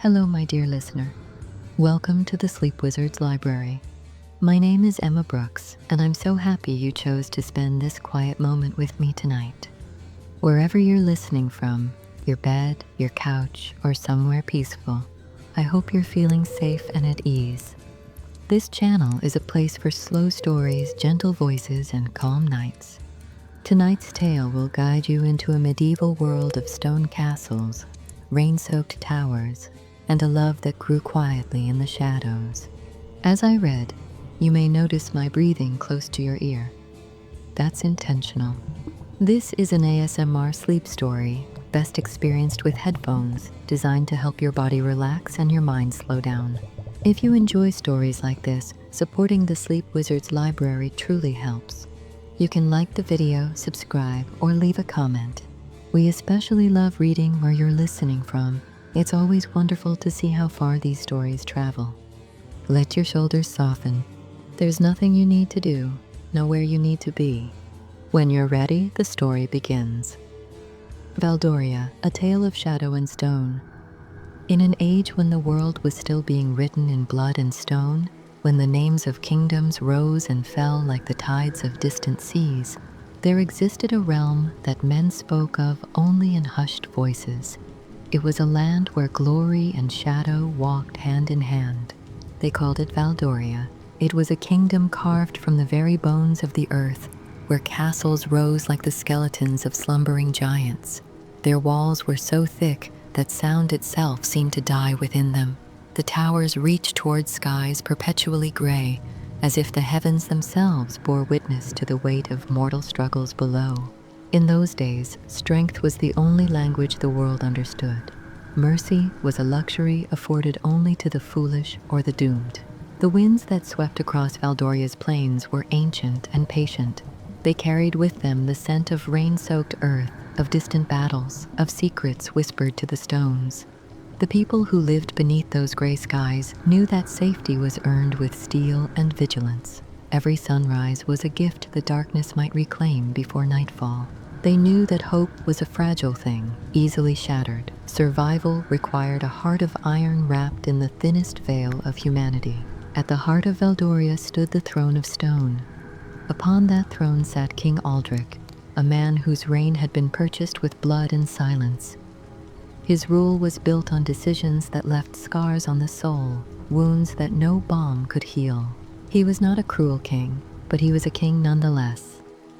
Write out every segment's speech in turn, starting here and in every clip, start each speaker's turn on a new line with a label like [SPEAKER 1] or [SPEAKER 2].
[SPEAKER 1] Hello, my dear listener. Welcome to the Sleep Wizard's Library. My name is Emma Brooks, and I'm so happy you chose to spend this quiet moment with me tonight. Wherever you're listening from, your bed, your couch, or somewhere peaceful, I hope you're feeling safe and at ease. This channel is a place for slow stories, gentle voices, and calm nights. Tonight's tale will guide you into a medieval world of stone castles, rain-soaked towers, and a love that grew quietly in the shadows. As I read, you may notice my breathing close to your ear. That's intentional. This is an ASMR sleep story, best experienced with headphones, designed to help your body relax and your mind slow down. If you enjoy stories like this, supporting the Sleep Wizard's Library truly helps. You can like the video, subscribe, or leave a comment. We especially love reading where you're listening from. It's always wonderful to see how far these stories travel. Let your shoulders soften. There's nothing you need to do, nowhere you need to be. When you're ready, the story begins. Valdoria, a tale of shadow and stone. In an age when the world was still being written in blood and stone, when the names of kingdoms rose and fell like the tides of distant seas, there existed a realm that men spoke of only in hushed voices. It was a land where glory and shadow walked hand in hand. They called it Valdoria. It was a kingdom carved from the very bones of the earth, where castles rose like the skeletons of slumbering giants. Their walls were so thick that sound itself seemed to die within them. The towers reached toward skies perpetually gray, as if the heavens themselves bore witness to the weight of mortal struggles below. In those days, strength was the only language the world understood. Mercy was a luxury afforded only to the foolish or the doomed. The winds that swept across Valdoria's plains were ancient and patient. They carried with them the scent of rain-soaked earth, of distant battles, of secrets whispered to the stones. The people who lived beneath those gray skies knew that safety was earned with steel and vigilance. Every sunrise was a gift the darkness might reclaim before nightfall. They knew that hope was a fragile thing, easily shattered. Survival required a heart of iron wrapped in the thinnest veil of humanity. At the heart of Valdoria stood the throne of stone. Upon that throne sat King Aldric, a man whose reign had been purchased with blood and silence. His rule was built on decisions that left scars on the soul, wounds that no balm could heal. He was not a cruel king, but he was a king nonetheless.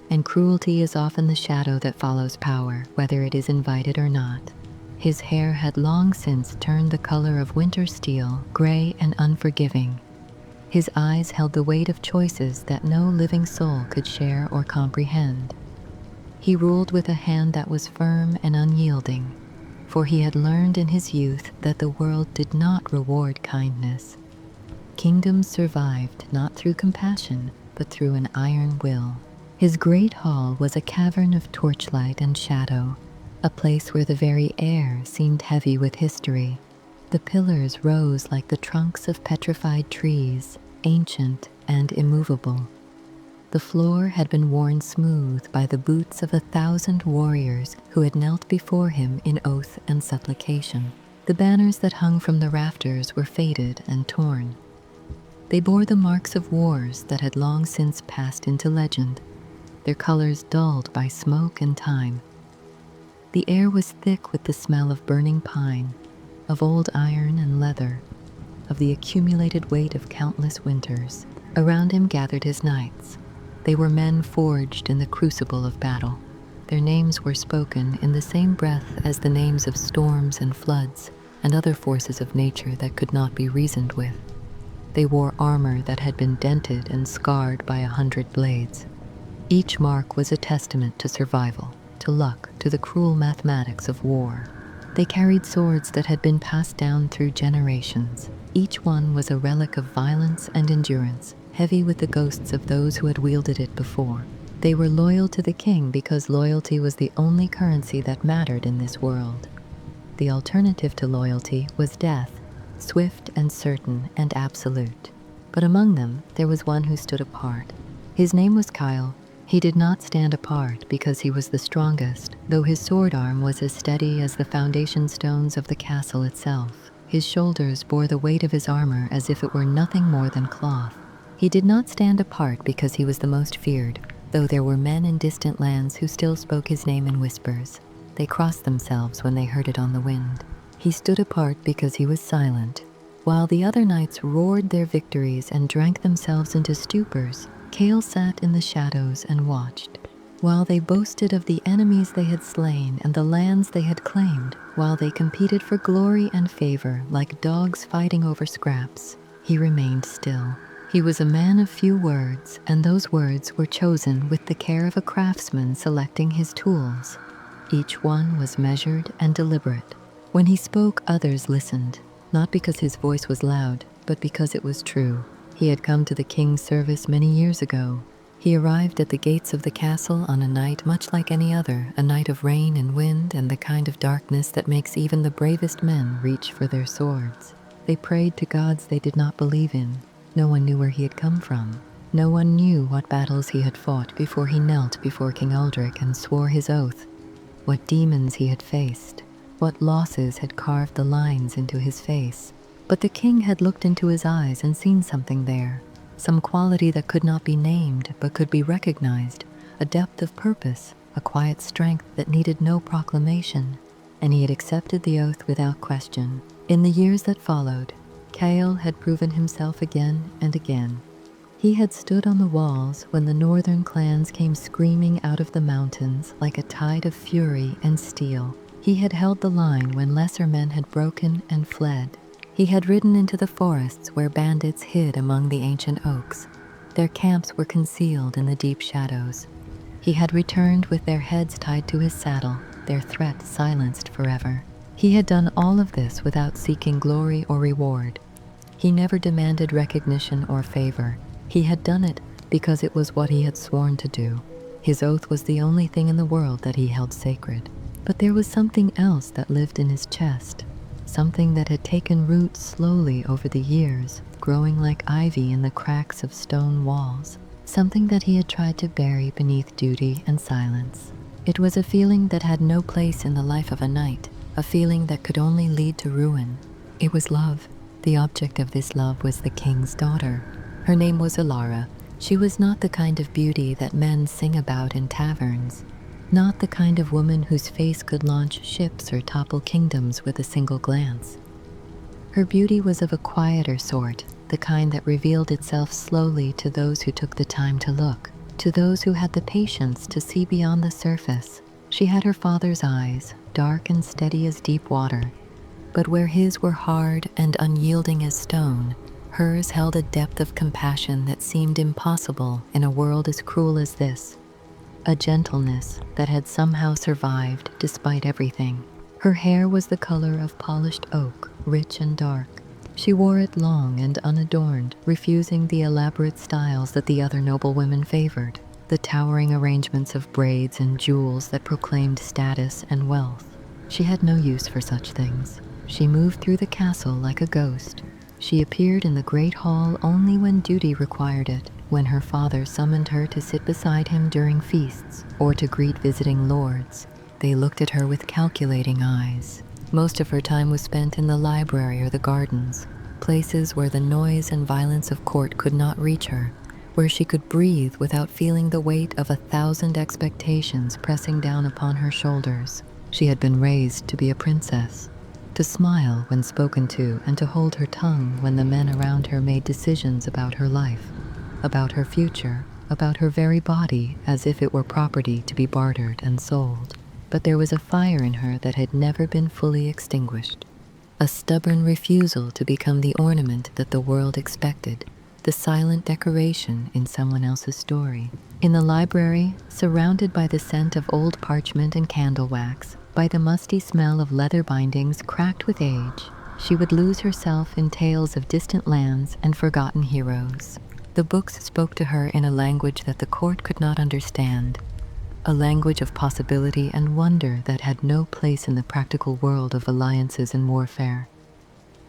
[SPEAKER 1] And cruelty is often the shadow that follows power, whether it is invited or not. His hair had long since turned the color of winter steel, gray and unforgiving. His eyes held the weight of choices that no living soul could share or comprehend. He ruled with a hand that was firm and unyielding, for he had learned in his youth that the world did not reward kindness. Kingdoms survived not through compassion, but through an iron will. His great hall was a cavern of torchlight and shadow, a place where the very air seemed heavy with history. The pillars rose like the trunks of petrified trees, ancient and immovable. The floor had been worn smooth by the boots of 1,000 warriors who had knelt before him in oath and supplication. The banners that hung from the rafters were faded and torn. They bore the marks of wars that had long since passed into legend, their colors dulled by smoke and time. The air was thick with the smell of burning pine, of old iron and leather, of the accumulated weight of countless winters. Around him gathered his knights. They were men forged in the crucible of battle. Their names were spoken in the same breath as the names of storms and floods and other forces of nature that could not be reasoned with. They wore armor that had been dented and scarred by 100 blades. Each mark was a testament to survival, to luck, to the cruel mathematics of war. They carried swords that had been passed down through generations. Each one was a relic of violence and endurance, heavy with the ghosts of those who had wielded it before. They were loyal to the king because loyalty was the only currency that mattered in this world. The alternative to loyalty was death, swift and certain and absolute. But among them, there was one who stood apart. His name was Kael. He did not stand apart because he was the strongest, though his sword arm was as steady as the foundation stones of the castle itself. His shoulders bore the weight of his armor as if it were nothing more than cloth. He did not stand apart because he was the most feared, though there were men in distant lands who still spoke his name in whispers. They crossed themselves when they heard it on the wind. He stood apart because he was silent. While the other knights roared their victories and drank themselves into stupors, Kael sat in the shadows and watched. While they boasted of the enemies they had slain and the lands they had claimed, while they competed for glory and favor like dogs fighting over scraps, he remained still. He was a man of few words, and those words were chosen with the care of a craftsman selecting his tools. Each one was measured and deliberate. When he spoke, others listened, not because his voice was loud, but because it was true. He had come to the king's service many years ago. He arrived at the gates of the castle on a night much like any other, a night of rain and wind and the kind of darkness that makes even the bravest men reach for their swords. They prayed to gods they did not believe in. No one knew where he had come from. No one knew what battles he had fought before he knelt before King Aldric and swore his oath, what demons he had faced, what losses had carved the lines into his face. But the king had looked into his eyes and seen something there, some quality that could not be named but could be recognized, a depth of purpose, a quiet strength that needed no proclamation, and he had accepted the oath without question. In the years that followed, Kael had proven himself again and again. He had stood on the walls when the northern clans came screaming out of the mountains like a tide of fury and steel. He had held the line when lesser men had broken and fled. He had ridden into the forests where bandits hid among the ancient oaks. Their camps were concealed in the deep shadows. He had returned with their heads tied to his saddle, their threat silenced forever. He had done all of this without seeking glory or reward. He never demanded recognition or favor. He had done it because it was what he had sworn to do. His oath was the only thing in the world that he held sacred. But there was something else that lived in his chest, something that had taken root slowly over the years, growing like ivy in the cracks of stone walls, something that he had tried to bury beneath duty and silence. It was a feeling that had no place in the life of a knight, a feeling that could only lead to ruin. It was love. The object of this love was the king's daughter. Her name was Elara. She was not the kind of beauty that men sing about in taverns, not the kind of woman whose face could launch ships or topple kingdoms with a single glance. Her beauty was of a quieter sort, the kind that revealed itself slowly to those who took the time to look, to those who had the patience to see beyond the surface. She had her father's eyes, dark and steady as deep water, but where his were hard and unyielding as stone, hers held a depth of compassion that seemed impossible in a world as cruel as this, a gentleness that had somehow survived despite everything. Her hair was the color of polished oak, rich and dark. She wore it long and unadorned, refusing the elaborate styles that the other noble women favored, the towering arrangements of braids and jewels that proclaimed status and wealth. She had no use for such things. She moved through the castle like a ghost. She appeared in the great hall only when duty required it, when her father summoned her to sit beside him during feasts or to greet visiting lords. They looked at her with calculating eyes. Most of her time was spent in the library or the gardens, places where the noise and violence of court could not reach her, where she could breathe without feeling the weight of 1,000 expectations pressing down upon her shoulders. She had been raised to be a princess, to smile when spoken to and to hold her tongue when the men around her made decisions about her life, about her future, about her very body as if it were property to be bartered and sold. But there was a fire in her that had never been fully extinguished, a stubborn refusal to become the ornament that the world expected, the silent decoration in someone else's story. In the library, surrounded by the scent of old parchment and candle wax, by the musty smell of leather bindings cracked with age, she would lose herself in tales of distant lands and forgotten heroes. The books spoke to her in a language that the court could not understand, a language of possibility and wonder that had no place in the practical world of alliances and warfare,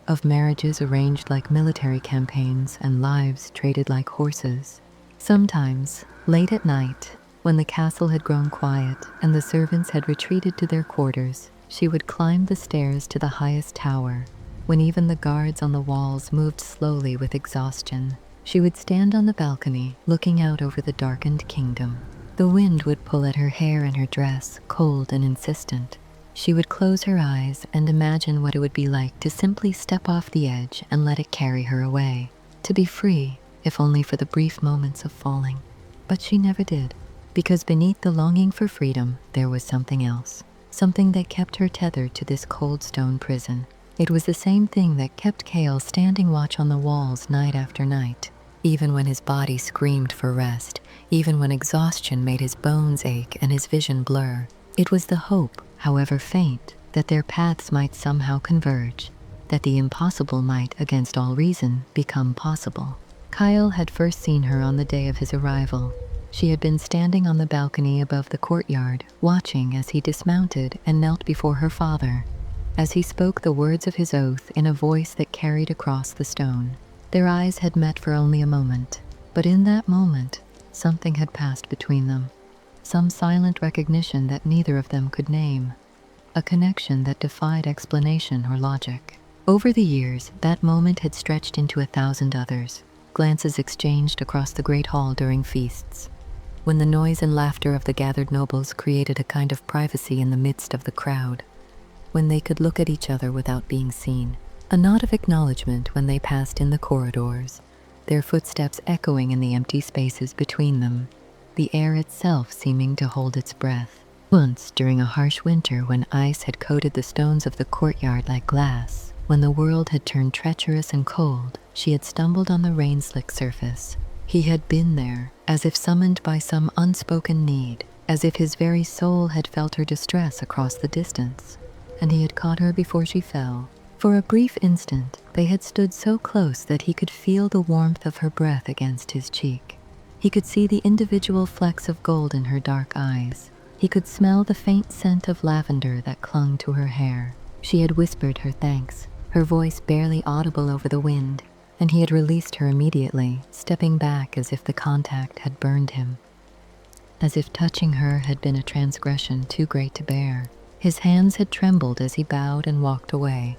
[SPEAKER 1] of marriages arranged like military campaigns and lives traded like horses. Sometimes, late at night, when the castle had grown quiet and the servants had retreated to their quarters, she would climb the stairs to the highest tower. when even the guards on the walls moved slowly with exhaustion. She would stand on the balcony, looking out over the darkened kingdom. The wind would pull at her hair and her dress, cold and insistent. She would close her eyes and imagine what it would be like to simply step off the edge and let it carry her away. To be free, if only for the brief moments of falling. But she never did, because beneath the longing for freedom, there was something else. Something that kept her tethered to this cold stone prison. It was the same thing that kept Kael standing watch on the walls night after night. Even when his body screamed for rest, even when exhaustion made his bones ache and his vision blur. It was the hope, however faint, that their paths might somehow converge, that the impossible might, against all reason, become possible. Kael had first seen her on the day of his arrival. She had been standing on the balcony above the courtyard, watching as he dismounted and knelt before her father, as he spoke the words of his oath in a voice that carried across the stone. Their eyes had met for only a moment, but in that moment, something had passed between them. Some silent recognition that neither of them could name. A connection that defied explanation or logic. Over the years, that moment had stretched into 1,000 others. Glances exchanged across the great hall during feasts, when the noise and laughter of the gathered nobles created a kind of privacy in the midst of the crowd, when they could look at each other without being seen. A nod of acknowledgement when they passed in the corridors, their footsteps echoing in the empty spaces between them, the air itself seeming to hold its breath. Once, during a harsh winter when ice had coated the stones of the courtyard like glass, when the world had turned treacherous and cold, she had stumbled on the rain-slick surface. He had been there, as if summoned by some unspoken need, as if his very soul had felt her distress across the distance, and he had caught her before she fell. For a brief instant, they had stood so close that he could feel the warmth of her breath against his cheek. He could see the individual flecks of gold in her dark eyes. He could smell the faint scent of lavender that clung to her hair. She had whispered her thanks, her voice barely audible over the wind, and he had released her immediately, stepping back as if the contact had burned him. As if touching her had been a transgression too great to bear. His hands had trembled as he bowed and walked away.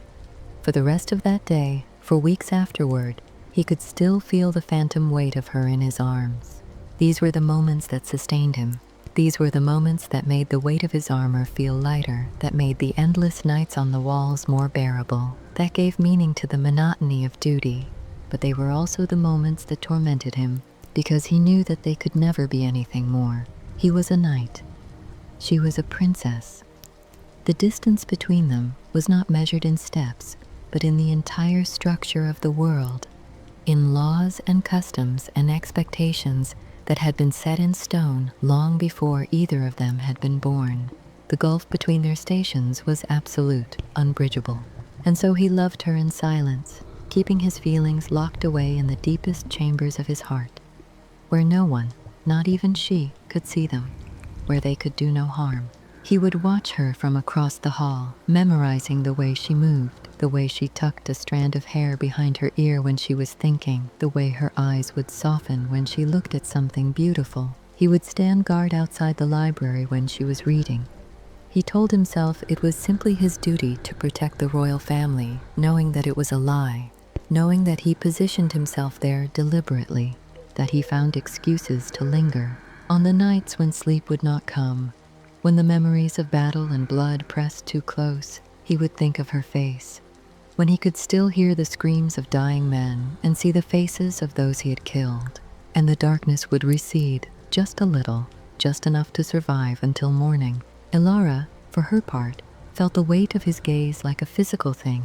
[SPEAKER 1] For the rest of that day, for weeks afterward, he could still feel the phantom weight of her in his arms. These were the moments that sustained him. These were the moments that made the weight of his armor feel lighter, that made the endless nights on the walls more bearable, that gave meaning to the monotony of duty. But they were also the moments that tormented him, because he knew that they could never be anything more. He was a knight. She was a princess. The distance between them was not measured in steps, but in the entire structure of the world, in laws and customs and expectations that had been set in stone long before either of them had been born. The gulf between their stations was absolute, unbridgeable. And so he loved her in silence, keeping his feelings locked away in the deepest chambers of his heart, where no one, not even she, could see them, where they could do no harm. He would watch her from across the hall, memorizing the way she moved, the way she tucked a strand of hair behind her ear when she was thinking, the way her eyes would soften when she looked at something beautiful. He would stand guard outside the library when she was reading. He told himself it was simply his duty to protect the royal family, knowing that it was a lie, knowing that he positioned himself there deliberately, that he found excuses to linger. On the nights when sleep would not come, when the memories of battle and blood pressed too close, he would think of her face. When he could still hear the screams of dying men and see the faces of those he had killed, and the darkness would recede just a little, just enough to survive until morning. Elara, for her part, felt the weight of his gaze like a physical thing,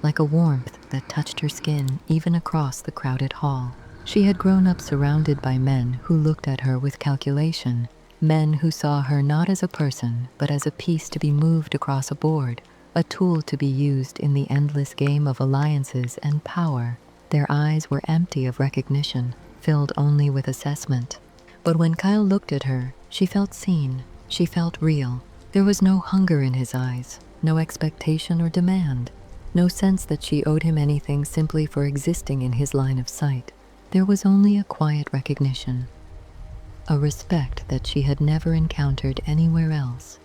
[SPEAKER 1] like a warmth that touched her skin even across the crowded hall. She had grown up surrounded by men who looked at her with calculation, men who saw her not as a person, but as a piece to be moved across a board, a tool to be used in the endless game of alliances and power. Their eyes were empty of recognition, filled only with assessment. But when Kael looked at her, she felt seen, she felt real. There was no hunger in his eyes, no expectation or demand, no sense that she owed him anything simply for existing in his line of sight. There was only a quiet recognition, a respect that she had never encountered anywhere else,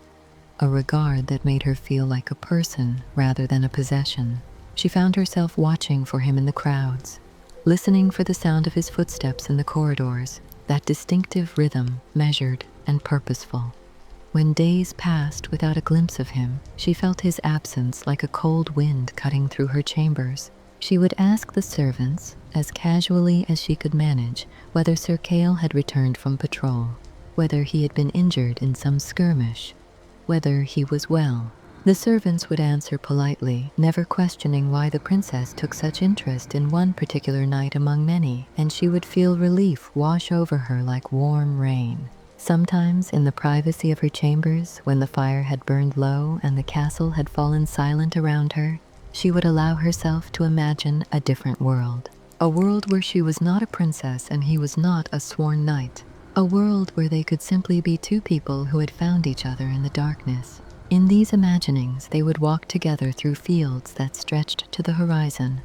[SPEAKER 1] a regard that made her feel like a person rather than a possession. She found herself watching for him in the crowds, listening for the sound of his footsteps in the corridors, that distinctive rhythm, measured and purposeful. When days passed without a glimpse of him, she felt his absence like a cold wind cutting through her chambers. She would ask the servants, as casually as she could manage, whether Sir Kael had returned from patrol, whether he had been injured in some skirmish, whether he was well. The servants would answer politely, never questioning why the princess took such interest in one particular night among many, and she would feel relief wash over her like warm rain. Sometimes, in the privacy of her chambers, when the fire had burned low and the castle had fallen silent around her, she would allow herself to imagine a different world. A world where she was not a princess and he was not a sworn knight. A world where they could simply be two people who had found each other in the darkness. In these imaginings, they would walk together through fields that stretched to the horizon,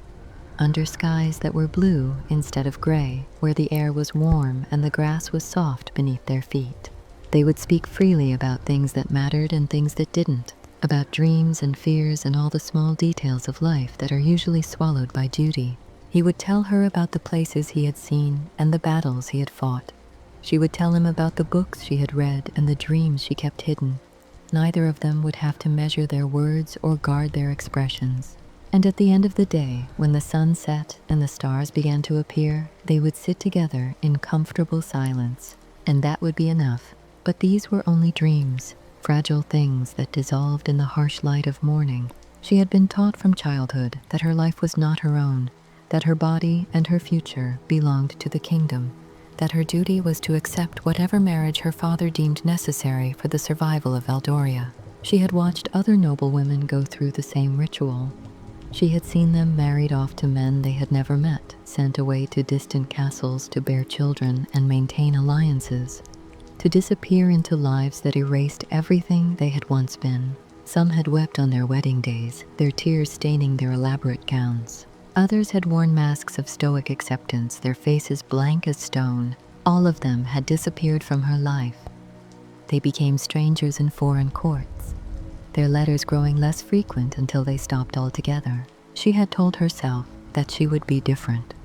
[SPEAKER 1] under skies that were blue instead of gray, where the air was warm and the grass was soft beneath their feet. They would speak freely about things that mattered and things that didn't, about dreams and fears and all the small details of life that are usually swallowed by duty. He would tell her about the places he had seen and the battles he had fought. She would tell him about the books she had read and the dreams she kept hidden. Neither of them would have to measure their words or guard their expressions. And at the end of the day, when the sun set and the stars began to appear, they would sit together in comfortable silence, and that would be enough. But these were only dreams, fragile things that dissolved in the harsh light of morning. She had been taught from childhood that her life was not her own, that her body and her future belonged to the kingdom, that her duty was to accept whatever marriage her father deemed necessary for the survival of Valdoria. She had watched other noble women go through the same ritual. She had seen them married off to men they had never met, sent away to distant castles to bear children and maintain alliances, to disappear into lives that erased everything they had once been. Some had wept on their wedding days, their tears staining their elaborate gowns. Others had worn masks of stoic acceptance, their faces blank as stone. All of them had disappeared from her life. They became strangers in foreign courts, their letters growing less frequent until they stopped altogether. She had told herself that she would be different,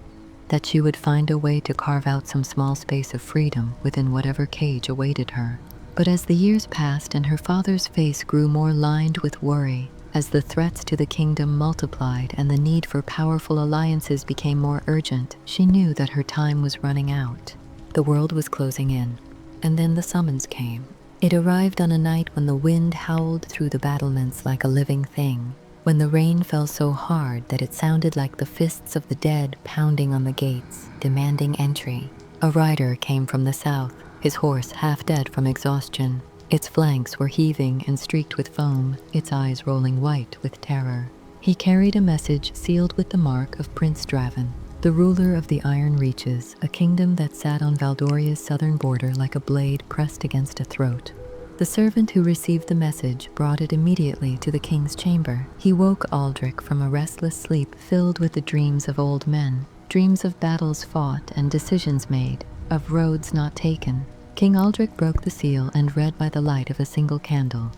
[SPEAKER 1] that she would find a way to carve out some small space of freedom within whatever cage awaited her. But as the years passed and her father's face grew more lined with worry, as the threats to the kingdom multiplied and the need for powerful alliances became more urgent, she knew that her time was running out. The world was closing in, and then the summons came. It arrived on a night when the wind howled through the battlements like a living thing, when the rain fell so hard that it sounded like the fists of the dead pounding on the gates, demanding entry. A rider came from the south, his horse half dead from exhaustion. Its flanks were heaving and streaked with foam, its eyes rolling white with terror. He carried a message sealed with the mark of Prince Draven, the ruler of the Iron Reaches, a kingdom that sat on Valdoria's southern border like a blade pressed against a throat. The servant who received the message brought it immediately to the king's chamber. He woke Aldric from a restless sleep filled with the dreams of old men, dreams of battles fought and decisions made, of roads not taken. King Aldric broke the seal and read by the light of a single candle.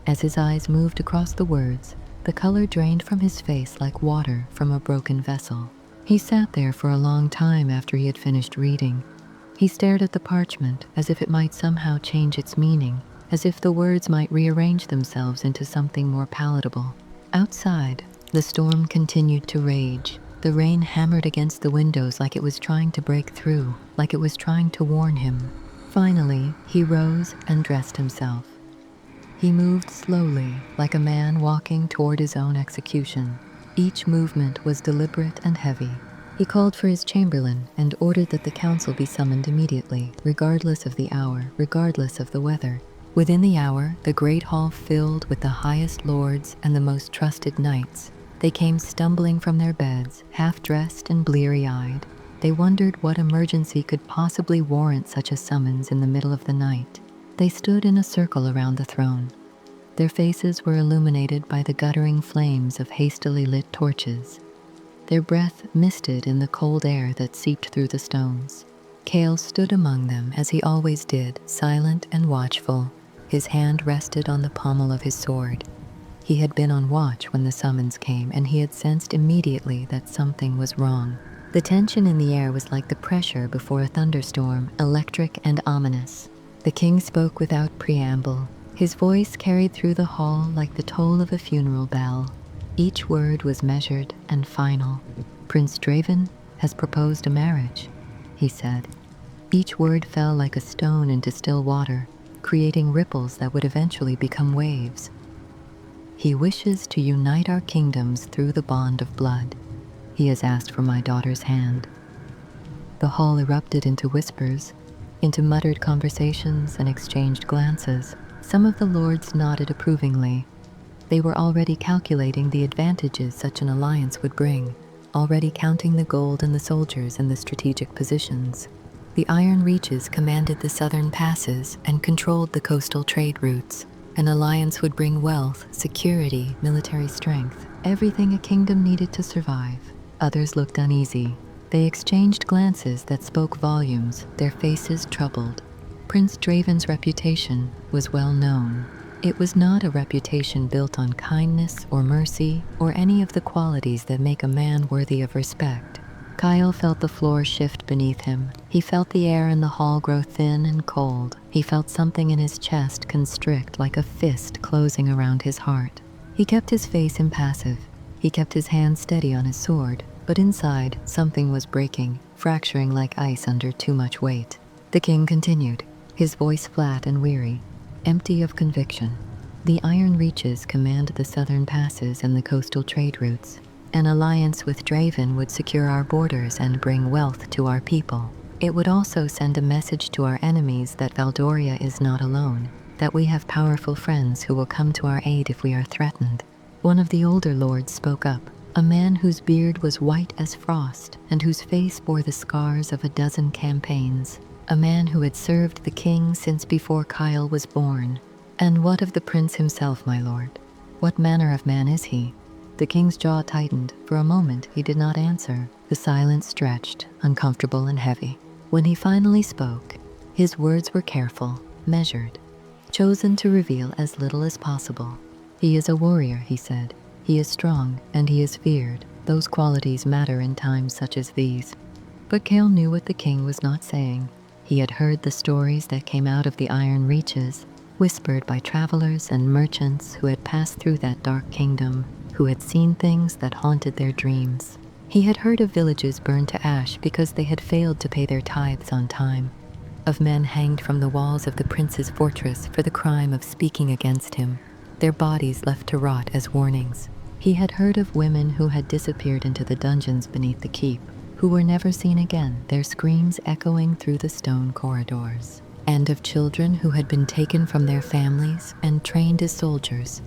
[SPEAKER 1] As his eyes moved across the words, the color drained from his face like water from a broken vessel. He sat there for a long time after he had finished reading. He stared at the parchment as if it might somehow change its meaning, as if the words might rearrange themselves into something more palatable. Outside, the storm continued to rage. The rain hammered against the windows like it was trying to break through, like it was trying to warn him. Finally, he rose and dressed himself. He moved slowly, like a man walking toward his own execution. Each movement was deliberate and heavy. He called for his chamberlain and ordered that the council be summoned immediately, regardless of the hour, regardless of the weather. Within the hour, the great hall filled with the highest lords and the most trusted knights. They came stumbling from their beds, half-dressed and bleary-eyed. They wondered what emergency could possibly warrant such a summons in the middle of the night. They stood in a circle around the throne. Their faces were illuminated by the guttering flames of hastily lit torches. Their breath misted in the cold air that seeped through the stones. Kael stood among them as he always did, silent and watchful. His hand rested on the pommel of his sword. He had been on watch when the summons came, and he had sensed immediately that something was wrong. The tension in the air was like the pressure before a thunderstorm, electric and ominous. The king spoke without preamble. His voice carried through the hall like the toll of a funeral bell. Each word was measured and final. "Prince Draven has proposed a marriage," he said. Each word fell like a stone into still water, creating ripples that would eventually become waves. "He wishes to unite our kingdoms through the bond of blood. He has asked for my daughter's hand." The hall erupted into whispers, into muttered conversations and exchanged glances. Some of the lords nodded approvingly. They were already calculating the advantages such an alliance would bring, already counting the gold and the soldiers in the strategic positions. The Iron Reaches commanded the southern passes and controlled the coastal trade routes. An alliance would bring wealth, security, military strength, everything a kingdom needed to survive. Others looked uneasy. They exchanged glances that spoke volumes, their faces troubled. Prince Draven's reputation was well known. It was not a reputation built on kindness or mercy or any of the qualities that make a man worthy of respect. Kael felt the floor shift beneath him. He felt the air in the hall grow thin and cold. He felt something in his chest constrict like a fist closing around his heart. He kept his face impassive. He kept his hand steady on his sword, but inside something was breaking, fracturing like ice under too much weight. The king continued, his voice flat and weary, empty of conviction. "The Iron Reaches command the southern passes and the coastal trade routes. An alliance with Draven would secure our borders and bring wealth to our people. It would also send a message to our enemies that Valdoria is not alone, that we have powerful friends who will come to our aid if we are threatened." One of the older lords spoke up, a man whose beard was white as frost and whose face bore the scars of a dozen campaigns. A man who had served the king since before Kael was born. "And what of the prince himself, my lord? What manner of man is he?" The king's jaw tightened. For a moment, he did not answer. The silence stretched, uncomfortable and heavy. When he finally spoke, his words were careful, measured, chosen to reveal as little as possible. "He is a warrior," he said. "He is strong, and he is feared. Those qualities matter in times such as these." But Kael knew what the king was not saying. He had heard the stories that came out of the Iron Reaches, whispered by travelers and merchants who had passed through that dark kingdom, who had seen things that haunted their dreams. He had heard of villages burned to ash because they had failed to pay their tithes on time, of men hanged from the walls of the prince's fortress for the crime of speaking against him, their bodies left to rot as warnings. He had heard of women who had disappeared into the dungeons beneath the keep, who were never seen again, their screams echoing through the stone corridors, and of children who had been taken from their families and trained as soldiers,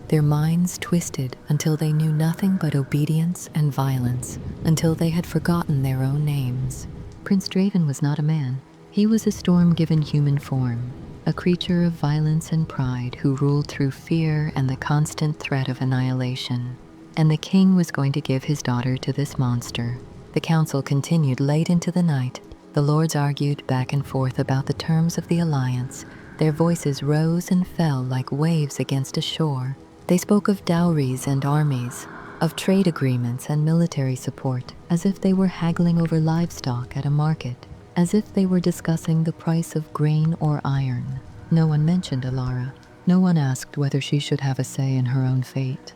[SPEAKER 1] their minds twisted until they knew nothing but obedience and violence, until they had forgotten their own names. Prince Draven was not a man. He was a storm-given human form, a creature of violence and pride who ruled through fear and the constant threat of annihilation. And the king was going to give his daughter to this monster. The council continued late into the night. The lords argued back and forth about the terms of the alliance. Their voices rose and fell like waves against a shore. They spoke of dowries and armies, of trade agreements and military support, as if they were haggling over livestock at a market, as if they were discussing the price of grain or iron. No one mentioned Elara. No one asked whether she should have a say in her own fate,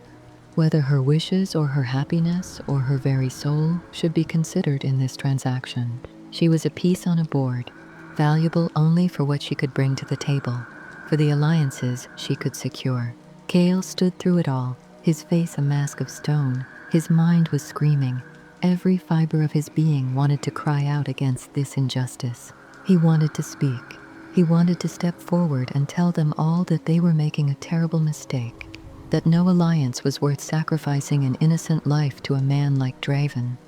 [SPEAKER 1] whether her wishes or her happiness or her very soul should be considered in this transaction. She was a piece on a board, valuable only for what she could bring to the table, for the alliances she could secure. Kael stood through it all, his face a mask of stone. His mind was screaming. Every fiber of his being wanted to cry out against this injustice. He wanted to speak. He wanted to step forward and tell them all that they were making a terrible mistake, that no alliance was worth sacrificing an innocent life to a man like Draven,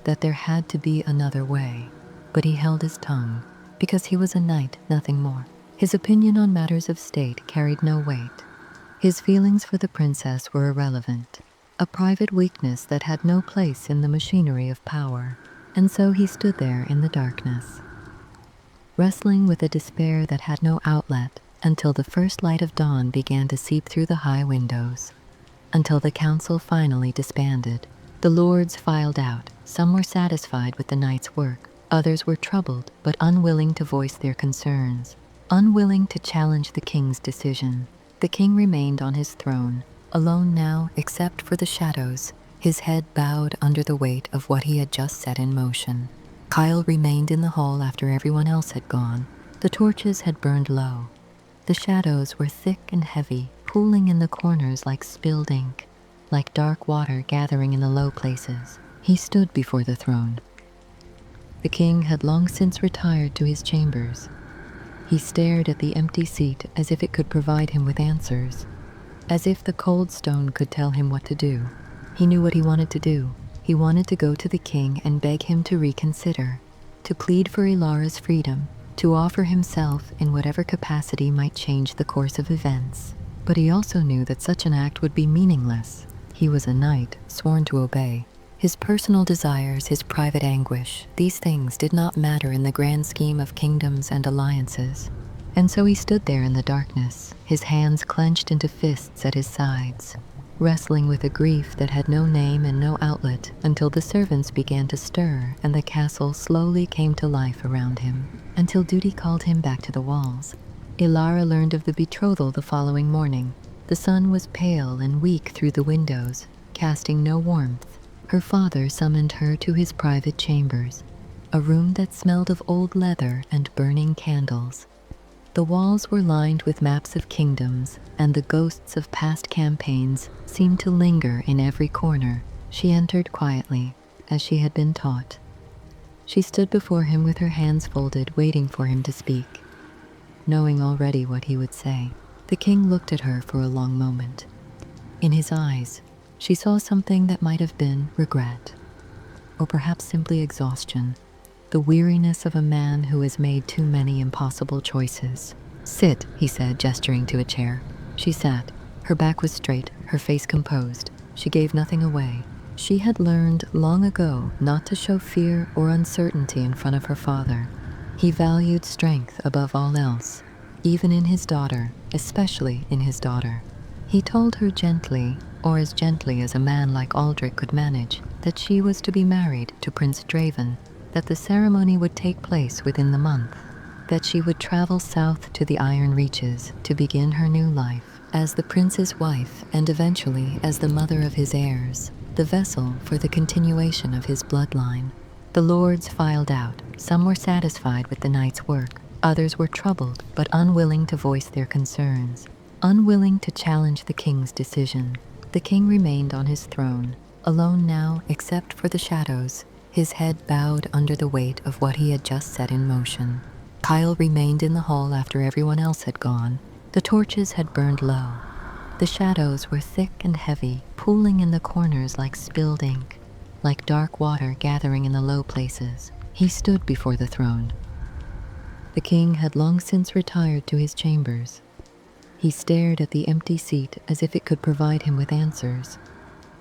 [SPEAKER 1] that there had to be another way. But he held his tongue, because he was a knight, nothing more. His opinion on matters of state carried no weight. His feelings for the princess were irrelevant, a private weakness that had no place in the machinery of power. And so he stood there in the darkness, wrestling with a despair that had no outlet, until the first light of dawn began to seep through the high windows. until the council finally disbanded. The lords filed out. Some were satisfied with the night's work. Others were troubled, but unwilling to voice their concerns, unwilling to challenge the king's decision. The king remained on his throne, alone now except for the shadows, his head bowed under the weight of what he had just set in motion. Kael remained in the hall after everyone else had gone. The torches had burned low. The shadows were thick and heavy, pooling in the corners like spilled ink, like dark water gathering in the low places. He stood before the throne. The king had long since retired to his chambers. He stared at the empty seat as if it could provide him with answers, as if the cold stone could tell him what to do. He knew what he wanted to do. He wanted to go to the king and beg him to reconsider, to plead for Elara's freedom, to offer himself in whatever capacity might change the course of events. But he also knew that such an act would be meaningless. He was a knight, sworn to obey. His personal desires, his private anguish, these things did not matter in the grand scheme of kingdoms and alliances. And so he stood there in the darkness, his hands clenched into fists at his sides, wrestling with a grief that had no name and no outlet until the servants began to stir and the castle slowly came to life around him, until duty called him back to the walls. Elara learned of the betrothal the following morning. The sun was pale and weak through the windows, casting no warmth. Her father summoned her to his private chambers, a room that smelled of old leather and burning candles. The walls were lined with maps of kingdoms, and the ghosts of past campaigns seemed to linger in every corner. She entered quietly, as she had been taught. She stood before him with her hands folded, waiting for him to speak, knowing already what he would say. The king looked at her for a long moment. In his eyes, she saw something that might have been regret, or perhaps simply exhaustion, the weariness of a man who has made too many impossible choices. "Sit," he said, gesturing to a chair. She sat. Her back was straight, her face composed. She gave nothing away. She had learned long ago not to show fear or uncertainty in front of her father. He valued strength above all else, even in his daughter, especially in his daughter. He told her gently, or as gently as a man like Aldric could manage, that she was to be married to Prince Draven, that the ceremony would take place within the month, that she would travel south to the Iron Reaches to begin her new life as the prince's wife and eventually as the mother of his heirs, the vessel for the continuation of his bloodline. The lords filed out. Some were satisfied with the night's work. Others were troubled but unwilling to voice their concerns, unwilling to challenge the king's decision. The king remained on his throne, alone now except for the shadows, his head bowed under the weight of what he had just set in motion. Kael remained in the hall after everyone else had gone. The torches had burned low. The shadows were thick and heavy, pooling in the corners like spilled ink, like dark water gathering in the low places. He stood before the throne. The king had long since retired to his chambers. He stared at the empty seat as if it could provide him with answers,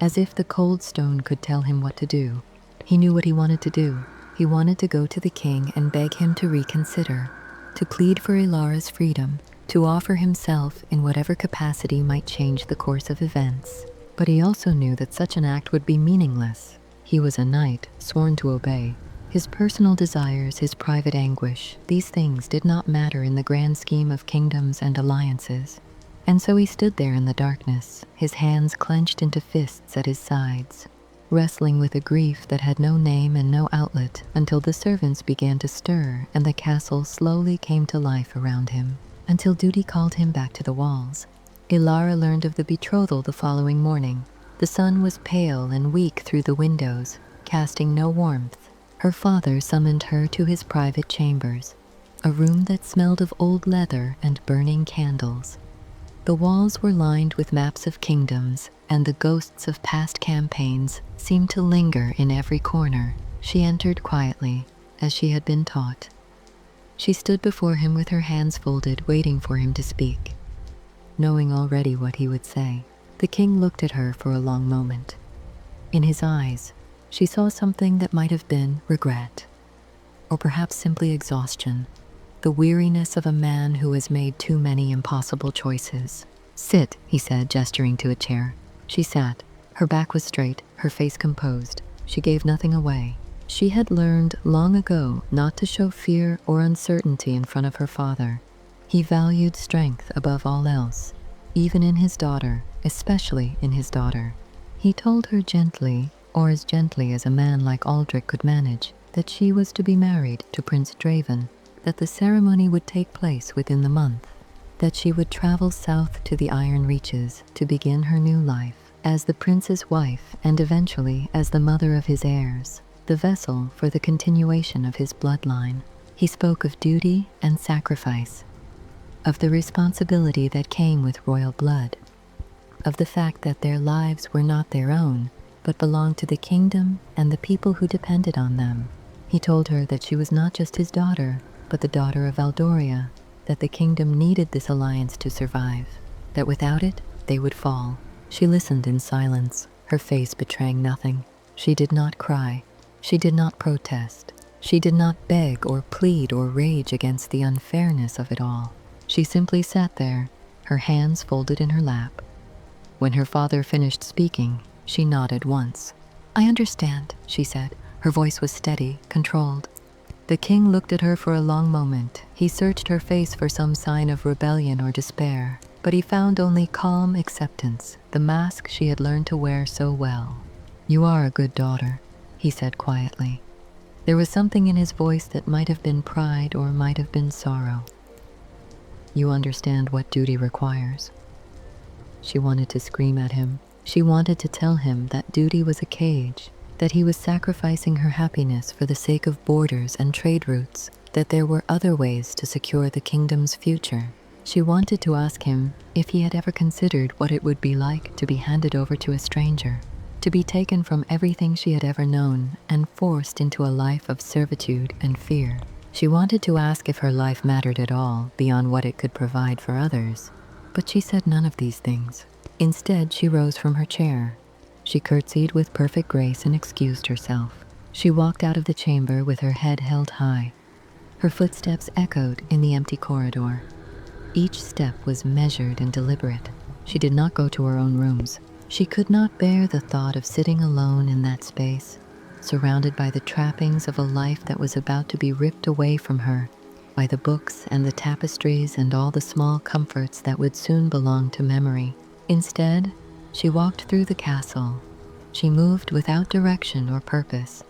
[SPEAKER 1] as if the cold stone could tell him what to do. He knew what he wanted to do. He wanted to go to the king and beg him to reconsider, to plead for Elara's freedom, to offer himself in whatever capacity might change the course of events. But he also knew that such an act would be meaningless. He was a knight, sworn to obey. His personal desires, his private anguish, these things did not matter in the grand scheme of kingdoms and alliances. And so he stood there in the darkness, his hands clenched into fists at his sides, wrestling with a grief that had no name and no outlet until the servants began to stir and the castle slowly came to life around him, until duty called him back to the walls. Elara learned of the betrothal the following morning. The sun was pale and weak through the windows, casting no warmth. Her father summoned her to his private chambers, a room that smelled of old leather and burning candles. The walls were lined with maps of kingdoms, and the ghosts of past campaigns seemed to linger in every corner. She entered quietly, as she had been taught. She stood before him with her hands folded, waiting for him to speak, knowing already what he would say. The king looked at her for a long moment. In his eyes, she saw something that might have been regret, or perhaps simply exhaustion, the weariness of a man who has made too many impossible choices. "Sit," he said, gesturing to a chair. She sat. Her back was straight, her face composed. She gave nothing away. She had learned long ago not to show fear or uncertainty in front of her father. He valued strength above all else, even in his daughter, especially in his daughter. He told her gently, or as gently as a man like Aldric could manage, that she was to be married to Prince Draven, that the ceremony would take place within the month, that she would travel south to the Iron Reaches to begin her new life as the prince's wife and eventually as the mother of his heirs, the vessel for the continuation of his bloodline. He spoke of duty and sacrifice, of the responsibility that came with royal blood, of the fact that their lives were not their own, but belonged to the kingdom and the people who depended on them. He told her that she was not just his daughter, but the daughter of Valdoria, that the kingdom needed this alliance to survive, that without it, they would fall. She listened in silence, her face betraying nothing. She did not cry. She did not protest. She did not beg or plead or rage against the unfairness of it all. She simply sat there, her hands folded in her lap. When her father finished speaking, she nodded once. "I understand," she said. Her voice was steady, controlled. The king looked at her for a long moment. He searched her face for some sign of rebellion or despair, but he found only calm acceptance, the mask she had learned to wear so well. "You are a good daughter," he said quietly. There was something in his voice that might have been pride or might have been sorrow. "You understand what duty requires." She wanted to scream at him. She wanted to tell him that duty was a cage, that he was sacrificing her happiness for the sake of borders and trade routes, that there were other ways to secure the kingdom's future. She wanted to ask him if he had ever considered what it would be like to be handed over to a stranger, to be taken from everything she had ever known and forced into a life of servitude and fear. She wanted to ask if her life mattered at all beyond what it could provide for others, but she said none of these things. Instead, she rose from her chair. She curtsied with perfect grace and excused herself. She walked out of the chamber with her head held high. Her footsteps echoed in the empty corridor. Each step was measured and deliberate. She did not go to her own rooms. She could not bear the thought of sitting alone in that space, surrounded by the trappings of a life that was about to be ripped away from her, by the books and the tapestries and all the small comforts that would soon belong to memory. Instead, she walked through the castle. She moved without direction or purpose.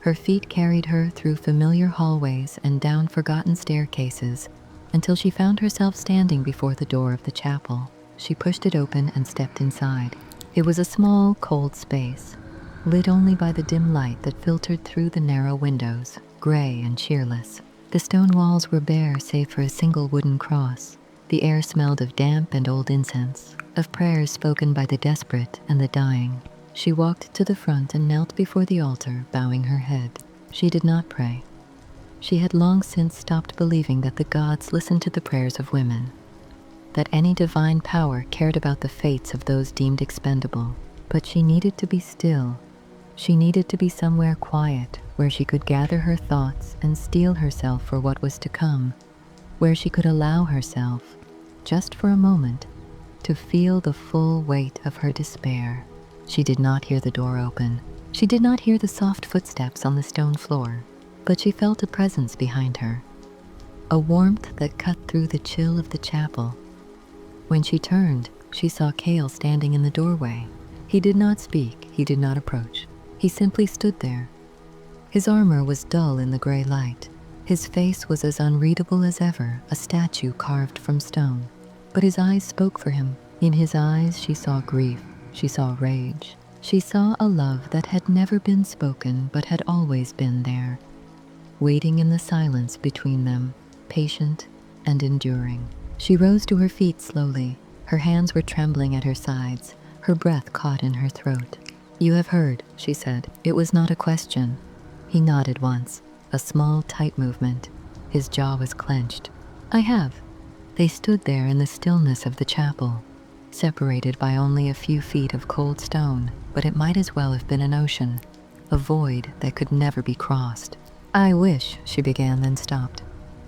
[SPEAKER 1] Her feet carried her through familiar hallways and down forgotten staircases until she found herself standing before the door of the chapel. She pushed it open and stepped inside. It was a small, cold space, lit only by the dim light that filtered through the narrow windows, gray and cheerless. The stone walls were bare save for a single wooden cross. The air smelled of damp and old incense, of prayers spoken by the desperate and the dying. She walked to the front and knelt before the altar, bowing her head. She did not pray. She had long since stopped believing that the gods listened to the prayers of women, that any divine power cared about the fates of those deemed expendable. But she needed to be still. She needed to be somewhere quiet, where she could gather her thoughts and steel herself for what was to come, where she could allow herself, just for a moment, to feel the full weight of her despair. She did not hear the door open. She did not hear the soft footsteps on the stone floor, but she felt a presence behind her, a warmth that cut through the chill of the chapel. When she turned, she saw Kael standing in the doorway. He did not speak, he did not approach. He simply stood there. His armor was dull in the gray light. His face was as unreadable as ever, a statue carved from stone. But his eyes spoke for him. In his eyes she saw grief, she saw rage. She saw a love that had never been spoken but had always been there, waiting in the silence between them, patient and enduring. She rose to her feet slowly. Her hands were trembling at her sides, her breath caught in her throat. "You have heard," she said. It was not a question. He nodded once, a small, tight movement. His jaw was clenched. "I have." They stood there in the stillness of the chapel, separated by only a few feet of cold stone, but it might as well have been an ocean, a void that could never be crossed. "I wish," she began, then stopped.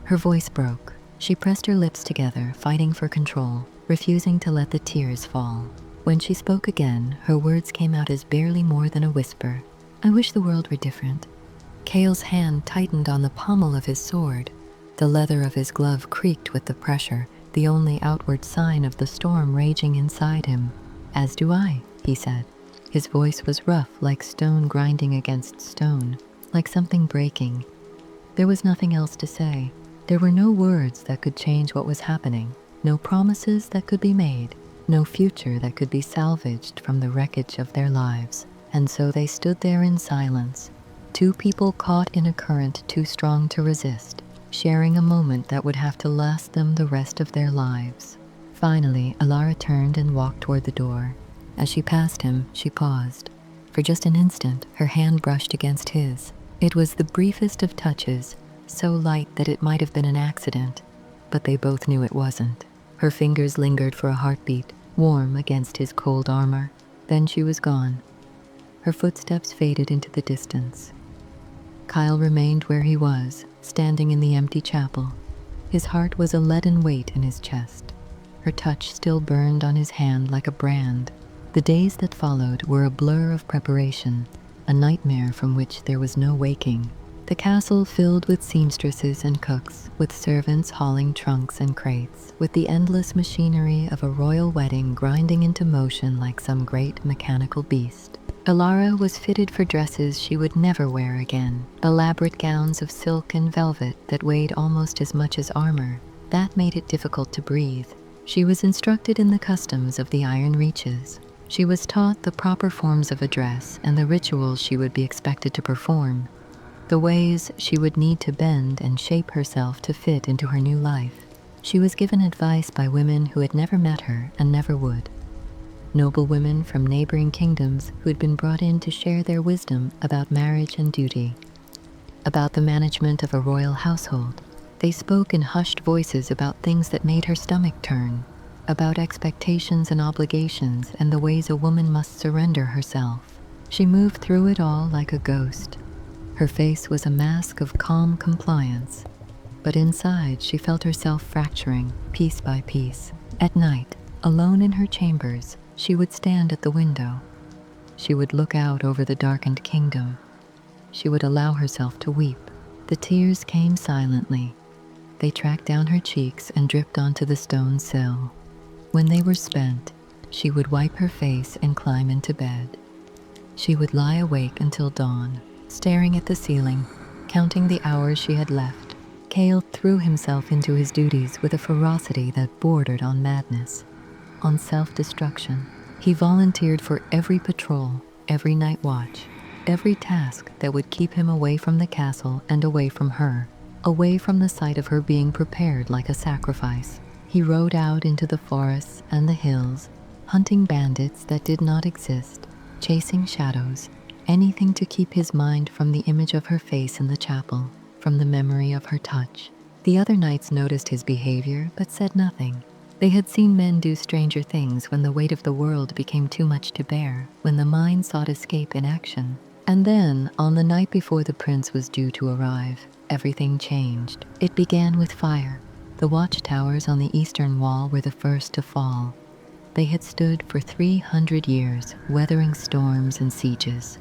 [SPEAKER 1] Her voice broke. She pressed her lips together, fighting for control, refusing to let the tears fall. When she spoke again, her words came out as barely more than a whisper. "I wish the world were different." Kael's hand tightened on the pommel of his sword. The leather of his glove creaked with the pressure, the only outward sign of the storm raging inside him. "As do I," he said. His voice was rough, like stone grinding against stone, like something breaking. There was nothing else to say. There were no words that could change what was happening, no promises that could be made, no future that could be salvaged from the wreckage of their lives. And so they stood there in silence, two people caught in a current too strong to resist, sharing a moment that would have to last them the rest of their lives. Finally, Elara turned and walked toward the door. As she passed him, she paused. For just an instant, her hand brushed against his. It was the briefest of touches, so light that it might have been an accident, but they both knew it wasn't. Her fingers lingered for a heartbeat, warm against his cold armor. Then she was gone. Her footsteps faded into the distance. Kael remained where he was, standing in the empty chapel. His heart was a leaden weight in his chest. Her touch still burned on his hand like a brand. The days that followed were a blur of preparation, a nightmare from which there was no waking. The castle filled with seamstresses and cooks, with servants hauling trunks and crates, with the endless machinery of a royal wedding grinding into motion like some great mechanical beast. Elara was fitted for dresses she would never wear again, elaborate gowns of silk and velvet that weighed almost as much as armor. That made it difficult to breathe. She was instructed in the customs of the Iron Reaches. She was taught the proper forms of a dress and the rituals she would be expected to perform, the ways she would need to bend and shape herself to fit into her new life. She was given advice by women who had never met her and never would. Noble women from neighboring kingdoms who had been brought in to share their wisdom about marriage and duty, about the management of a royal household. They spoke in hushed voices about things that made her stomach turn, about expectations and obligations and the ways a woman must surrender herself. She moved through it all like a ghost. Her face was a mask of calm compliance, but inside she felt herself fracturing piece by piece. At night, alone in her chambers, she would stand at the window. She would look out over the darkened kingdom. She would allow herself to weep. The tears came silently. They tracked down her cheeks and dripped onto the stone sill. When they were spent, she would wipe her face and climb into bed. She would lie awake until dawn, staring at the ceiling, counting the hours she had left. Kael threw himself into his duties with a ferocity that bordered on madness, on self-destruction. He volunteered for every patrol, every night watch, every task that would keep him away from the castle and away from her, away from the sight of her being prepared like a sacrifice. He rode out into the forests and the hills, hunting bandits that did not exist, chasing shadows, anything to keep his mind from the image of her face in the chapel, from the memory of her touch. The other knights noticed his behavior but said nothing. They had seen men do stranger things when the weight of the world became too much to bear, when the mind sought escape in action. And then, on the night before the prince was due to arrive, everything changed. It began with fire. The watchtowers on the eastern wall were the first to fall. They had stood for 300 years, weathering storms and sieges.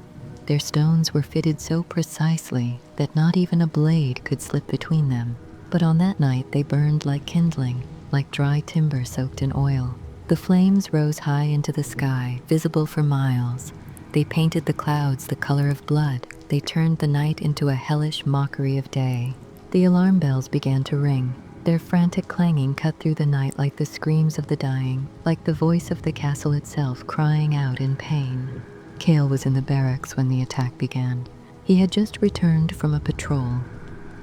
[SPEAKER 1] Their stones were fitted so precisely that not even a blade could slip between them. But on that night they burned like kindling, like dry timber soaked in oil. The flames rose high into the sky, visible for miles. They painted the clouds the color of blood. They turned the night into a hellish mockery of day. The alarm bells began to ring. Their frantic clanging cut through the night like the screams of the dying, like the voice of the castle itself crying out in pain. Kael was in the barracks when the attack began. He had just returned from a patrol.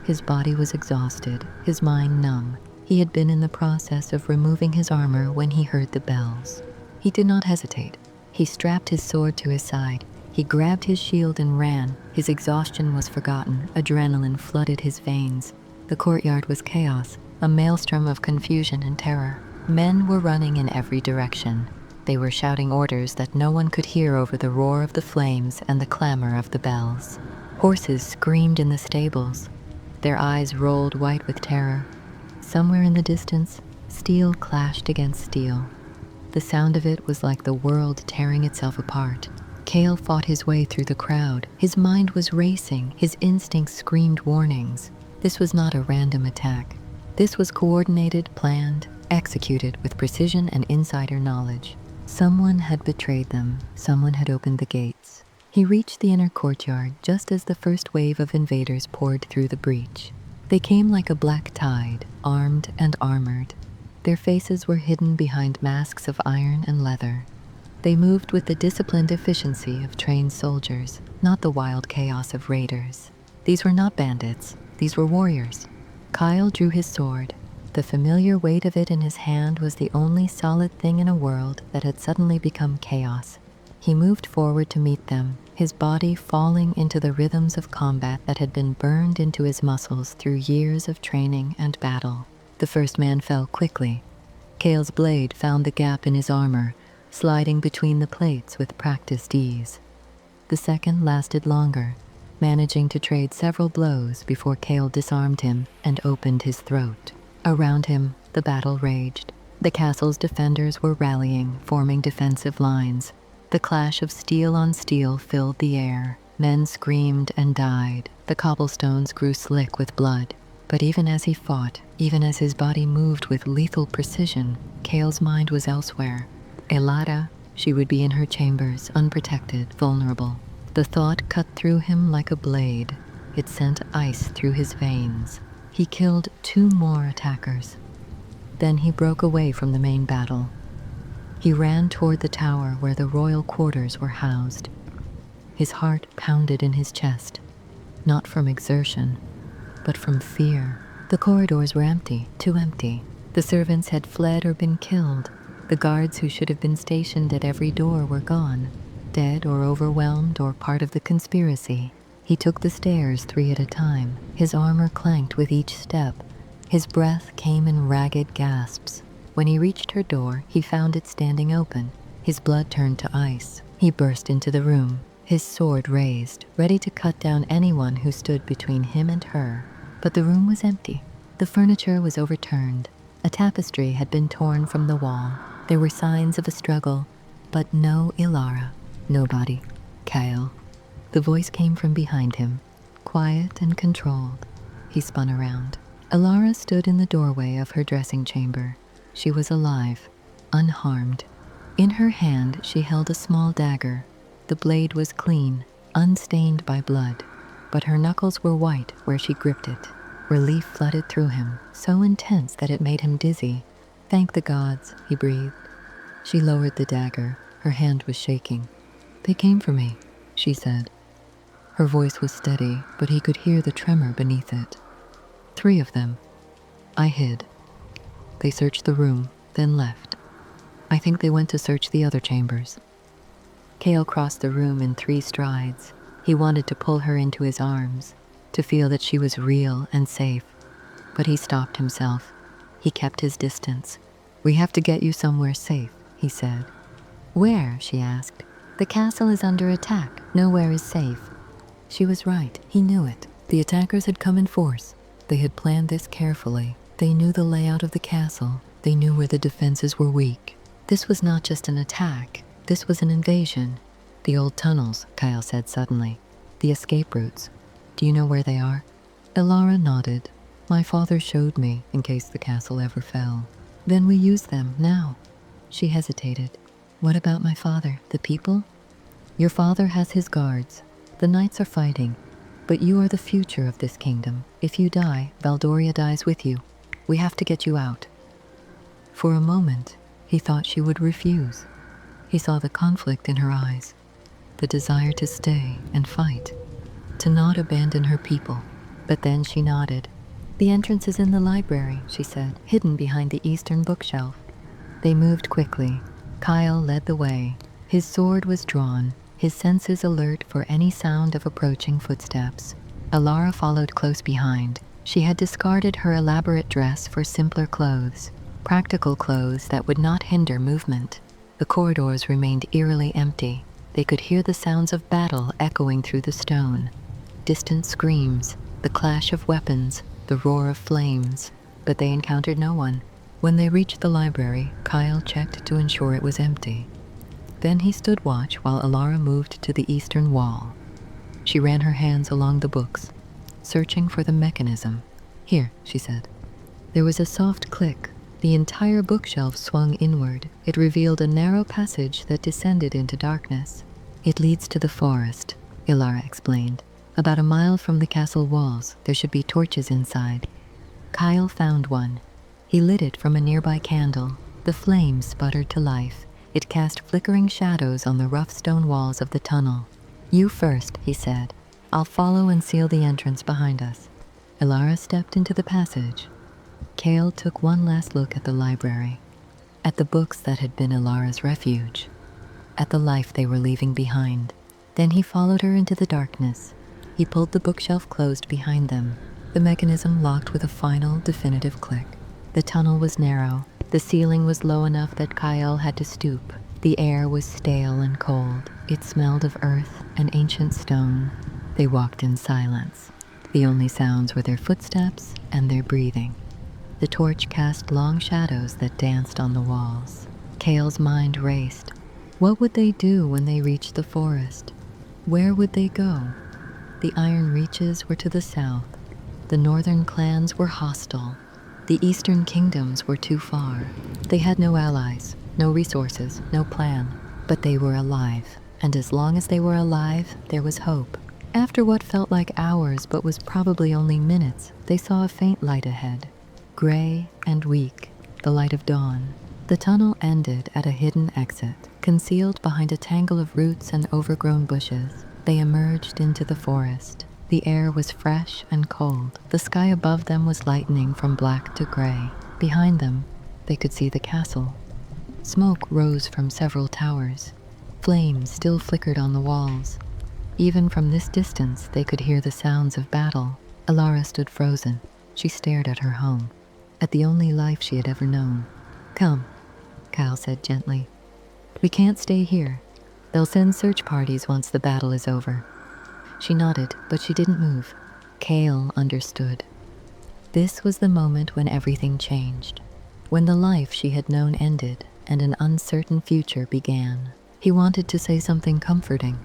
[SPEAKER 1] His body was exhausted, his mind numb. He had been in the process of removing his armor when he heard the bells. He did not hesitate. He strapped his sword to his side. He grabbed his shield and ran. His exhaustion was forgotten. Adrenaline flooded his veins. The courtyard was chaos, a maelstrom of confusion and terror. Men were running in every direction. They were shouting orders that no one could hear over the roar of the flames and the clamor of the bells. Horses screamed in the stables. Their eyes rolled white with terror. Somewhere in the distance, steel clashed against steel. The sound of it was like the world tearing itself apart. Kael fought his way through the crowd. His mind was racing. His instincts screamed warnings. This was not a random attack. This was coordinated, planned, executed with precision and insider knowledge. Someone had betrayed them. Someone had opened the gates. He reached the inner courtyard just as the first wave of invaders poured through the breach. They came like a black tide, armed and armored. Their faces were hidden behind masks of iron and leather. They moved with the disciplined efficiency of trained soldiers, not the wild chaos of raiders. These were not bandits. These were warriors. Kael drew his sword. The familiar weight of it in his hand was the only solid thing in a world that had suddenly become chaos. He moved forward to meet them, his body falling into the rhythms of combat that had been burned into his muscles through years of training and battle. The first man fell quickly. Kael's blade found the gap in his armor, sliding between the plates with practiced ease. The second lasted longer, managing to trade several blows before Kael disarmed him and opened his throat. Around him, the battle raged. The castle's defenders were rallying, forming defensive lines. The clash of steel on steel filled the air. Men screamed and died. The cobblestones grew slick with blood. But even as he fought, even as his body moved with lethal precision, Kael's mind was elsewhere. Elara, she would be in her chambers, unprotected, vulnerable. The thought cut through him like a blade. It sent ice through his veins. He killed 2 more attackers. Then he broke away from the main battle. He ran toward the tower where the royal quarters were housed. His heart pounded in his chest, not from exertion, but from fear. The corridors were empty, too empty. The servants had fled or been killed. The guards who should have been stationed at every door were gone, dead or overwhelmed or part of the conspiracy. He took the stairs 3 at a time. His armor clanked with each step. His breath came in ragged gasps. When he reached her door, he found it standing open. His blood turned to ice. He burst into the room, his sword raised, ready to cut down anyone who stood between him and her. But the room was empty. The furniture was overturned. A tapestry had been torn from the wall. There were signs of a struggle, but no Elara. Nobody. Kael. The voice came from behind him, quiet and controlled. He spun around. Elara stood in the doorway of her dressing chamber. She was alive, unharmed. In her hand, she held a small dagger. The blade was clean, unstained by blood, but her knuckles were white where she gripped it. Relief flooded through him, so intense that it made him dizzy. "Thank the gods," he breathed. She lowered the dagger. Her hand was shaking. "They came for me," she said. Her voice was steady, but he could hear the tremor beneath it. 3 of them. I hid. They searched the room, then left. I think they went to search the other chambers. Kael crossed the room in 3 strides. He wanted to pull her into his arms, to feel that she was real and safe. But he stopped himself. He kept his distance. "We have to get you somewhere safe," he said. "Where?" she asked. "The castle is under attack. Nowhere is safe." She was right. He knew it. The attackers had come in force. They had planned this carefully. They knew the layout of the castle. They knew where the defenses were weak. This was not just an attack. This was an invasion. "The old tunnels," Kael said suddenly. "The escape routes. Do you know where they are?" Elara nodded. "My father showed me in case the castle ever fell. Then we use them now." She hesitated. "What about my father, the people?" "Your father has his guards. The knights are fighting. But you are the future of this kingdom. If you die, Valdoria dies with you. We have to get you out." For a moment, he thought she would refuse. He saw the conflict in her eyes, the desire to stay and fight, to not abandon her people. But then she nodded. "The entrance is in the library," she said, "hidden behind the eastern bookshelf." They moved quickly. Kael led the way. His sword was drawn, his senses alert for any sound of approaching footsteps. Elara followed close behind. She had discarded her elaborate dress for simpler clothes, practical clothes that would not hinder movement. The corridors remained eerily empty. They could hear the sounds of battle echoing through the stone. Distant screams, the clash of weapons, the roar of flames. But they encountered no one. When they reached the library, Kael checked to ensure it was empty. Then he stood watch while Elara moved to the eastern wall. She ran her hands along the books, searching for the mechanism. "Here," she said. There was a soft click. The entire bookshelf swung inward. It revealed a narrow passage that descended into darkness. "It leads to the forest," Elara explained. "About a mile from the castle walls. There should be torches inside." Kael found one. He lit it from a nearby candle. The flame sputtered to life. It cast flickering shadows on the rough stone walls of the tunnel. "You first," he said. "I'll follow and seal the entrance behind us." Elara stepped into the passage. Kael took one last look at the library, at the books that had been Elara's refuge, at the life they were leaving behind. Then he followed her into the darkness. He pulled the bookshelf closed behind them. The mechanism locked with a final, definitive click. The tunnel was narrow. The ceiling was low enough that Kael had to stoop. The air was stale and cold. It smelled of earth and ancient stone. They walked in silence. The only sounds were their footsteps and their breathing. The torch cast long shadows that danced on the walls. Kael's mind raced. What would they do when they reached the forest? Where would they go? The Iron Reaches were to the south. The northern clans were hostile. The eastern kingdoms were too far. They had no allies, no resources, no plan. But they were alive. And as long as they were alive, there was hope. After what felt like hours but was probably only minutes, they saw a faint light ahead. Gray and weak, the light of dawn. The tunnel ended at a hidden exit. Concealed behind a tangle of roots and overgrown bushes, they emerged into the forest. The air was fresh and cold. The sky above them was lightening from black to gray. Behind them, they could see the castle. Smoke rose from several towers. Flames still flickered on the walls. Even from this distance, they could hear the sounds of battle. Elara stood frozen. She stared at her home, at the only life she had ever known. "Come," Kael said gently. "We can't stay here. They'll send search parties once the battle is over." She nodded, but she didn't move. Kael understood. This was the moment when everything changed, when the life she had known ended and an uncertain future began. He wanted to say something comforting,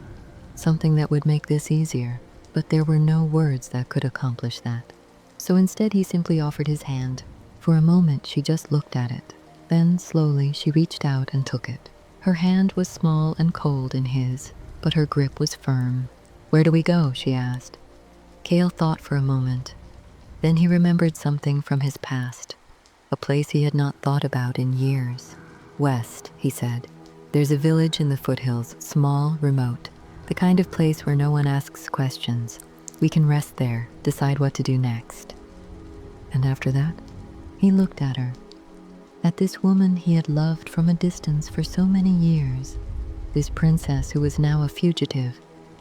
[SPEAKER 1] something that would make this easier, but there were no words that could accomplish that. So instead he simply offered his hand. For a moment she just looked at it. Then slowly she reached out and took it. Her hand was small and cold in his, but her grip was firm. "Where do we go?" she asked. Kael thought for a moment. Then he remembered something from his past, a place he had not thought about in years. "West," he said. "There's a village in the foothills, small, remote, the kind of place where no one asks questions. We can rest there, decide what to do next." And after that, he looked at her, at this woman he had loved from a distance for so many years, this princess who was now a fugitive,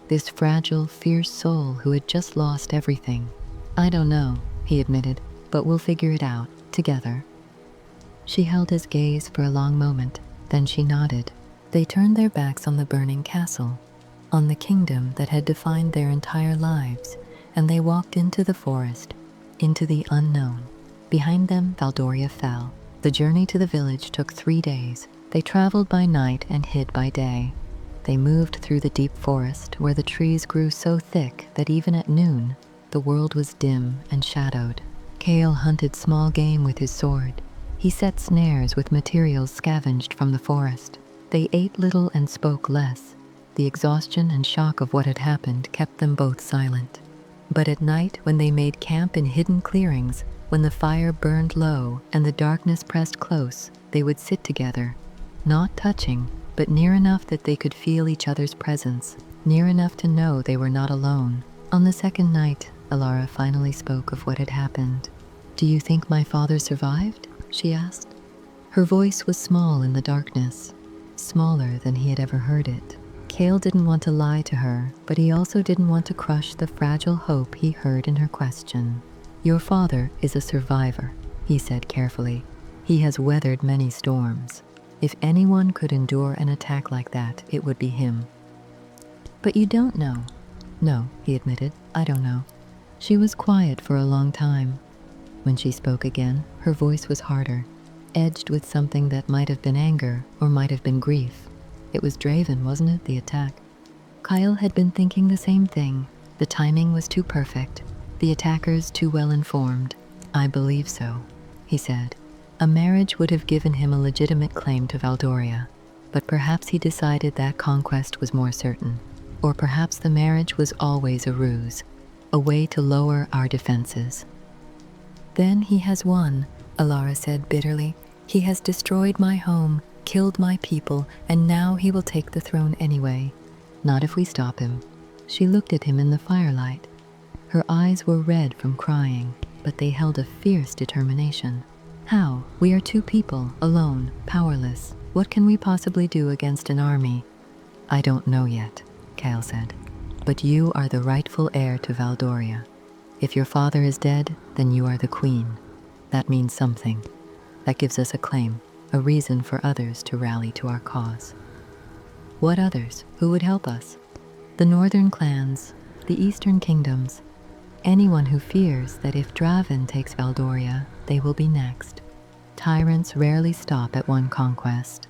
[SPEAKER 1] this fragile, fierce soul who had just lost everything. "I don't know," he admitted, "but we'll figure it out, together." She held his gaze for a long moment, then she nodded. They turned their backs on the burning castle, on the kingdom that had defined their entire lives, and they walked into the forest, into the unknown. Behind them, Valdoria fell. The journey to the village took 3 days. They traveled by night and hid by day. They moved through the deep forest where the trees grew so thick that even at noon, the world was dim and shadowed. Kael hunted small game with his sword. He set snares with materials scavenged from the forest. They ate little and spoke less. The exhaustion and shock of what had happened kept them both silent. But at night, when they made camp in hidden clearings, when the fire burned low and the darkness pressed close, they would sit together, not touching, but near enough that they could feel each other's presence, near enough to know they were not alone. On the second night, Elara finally spoke of what had happened. "Do you think my father survived?" she asked. Her voice was small in the darkness, smaller than he had ever heard it. Kael didn't want to lie to her, but he also didn't want to crush the fragile hope he heard in her question. "Your father is a survivor," he said carefully. "He has weathered many storms. If anyone could endure an attack like that, it would be him." "But you don't know." "No," he admitted, "I don't know." She was quiet for a long time. When she spoke again, her voice was harder. edged with something that might have been anger or might have been grief. It was Draven, wasn't it, the attack? Kael had been thinking the same thing. The timing was too perfect, the attackers too well informed. I believe so, he said. A marriage would have given him a legitimate claim to Valdoria, but perhaps he decided that conquest was more certain. Or perhaps the marriage was always a ruse, a way to lower our defenses. Then he has won, Elara said bitterly. He has destroyed my home, killed my people, and now he will take the throne anyway. Not if we stop him. She looked at him in the firelight. Her eyes were red from crying, but they held a fierce determination. How? We are two people, alone, powerless. What can we possibly do against an army? I don't know yet, Kael said. But you are the rightful heir to Valdoria. If your father is dead, then you are the queen. That means something. That gives us a claim, a reason for others to rally to our cause. What others? Who would help us? The northern clans, the eastern kingdoms. Anyone who fears that if Draven takes Valdoria, they will be next. Tyrants rarely stop at one conquest.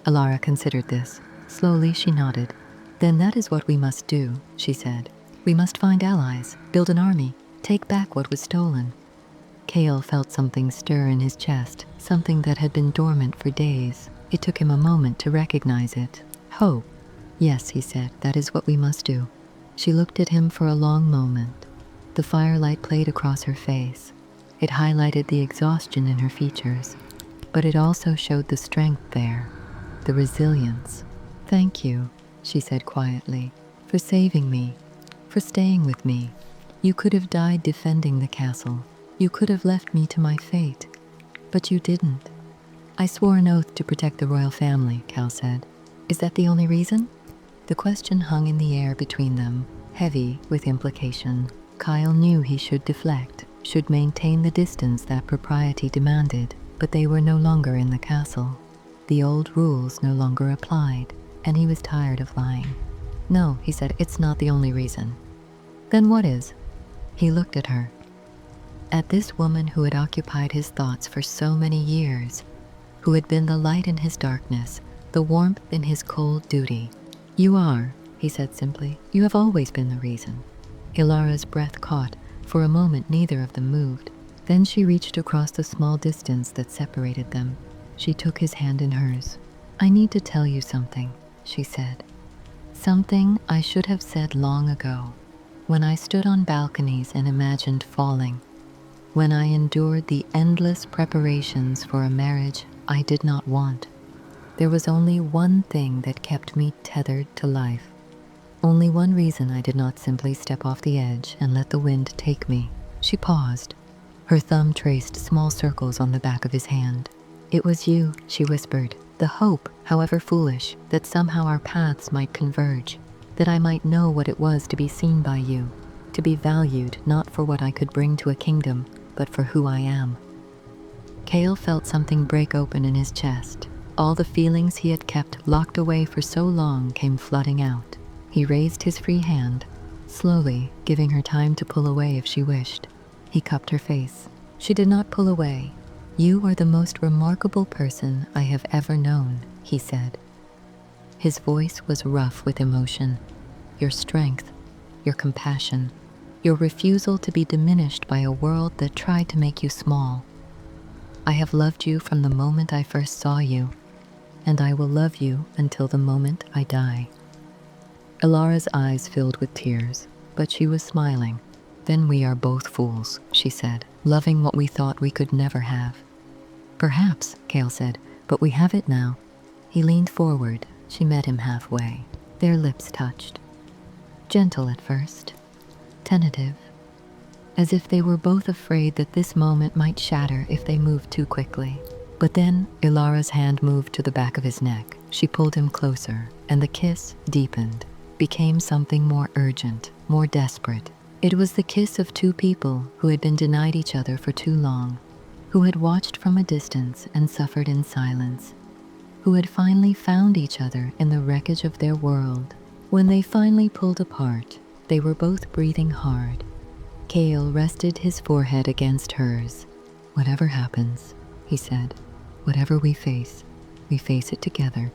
[SPEAKER 1] Elara considered this. Slowly she nodded. Then that is what we must do, she said. We must find allies, build an army, take back what was stolen. Kael felt something stir in his chest, something that had been dormant for days. It took him a moment to recognize it. Hope. Yes, he said, that is what we must do. She looked at him for a long moment. The firelight played across her face. It highlighted the exhaustion in her features, but it also showed the strength there, the resilience. Thank you, she said quietly, for saving me, for staying with me. You could have died defending the castle. You could have left me to my fate, but you didn't. I swore an oath to protect the royal family, Kael said. Is that the only reason? The question hung in the air between them, heavy with implication. Kael knew he should deflect, should maintain the distance that propriety demanded, but they were no longer in the castle. The old rules no longer applied, and he was tired of lying. No, he said, it's not the only reason. Then what is? He looked at her. At this woman who had occupied his thoughts for so many years, who had been the light in his darkness, the warmth in his cold duty. You are, he said simply. You have always been the reason. Ilara's breath caught. For a moment neither of them moved. Then she reached across the small distance that separated them. She took his hand in hers. I need to tell you something, she said. Something I should have said long ago, when I stood on balconies and imagined falling, when I endured the endless preparations for a marriage I did not want. There was only one thing that kept me tethered to life. Only one reason I did not simply step off the edge and let the wind take me. She paused. Her thumb traced small circles on the back of his hand. It was you, she whispered. The hope, however foolish, that somehow our paths might converge, that I might know what it was to be seen by you, to be valued not for what I could bring to a kingdom, but for who I am. Kael felt something break open in his chest. All the feelings he had kept locked away for so long came flooding out. He raised his free hand, slowly, giving her time to pull away if she wished. He cupped her face. She did not pull away. You are the most remarkable person I have ever known, he said. His voice was rough with emotion. Your strength, your compassion, your refusal to be diminished by a world that tried to make you small. I have loved you from the moment I first saw you, and I will love you until the moment I die. Elara's eyes filled with tears, but she was smiling. Then we are both fools, she said, loving what we thought we could never have. Perhaps, Kael said, but we have it now. He leaned forward. She met him halfway. Their lips touched. Gentle at first, tentative, as if they were both afraid that this moment might shatter if they moved too quickly. But then Ilara's hand moved to the back of his neck. She pulled him closer, and the kiss deepened, became something more urgent, more desperate. It was the kiss of two people who had been denied each other for too long, who had watched from a distance and suffered in silence, who had finally found each other in the wreckage of their world. When they finally pulled apart, they were both breathing hard. Kael rested his forehead against hers. Whatever happens, he said. Whatever we face it together.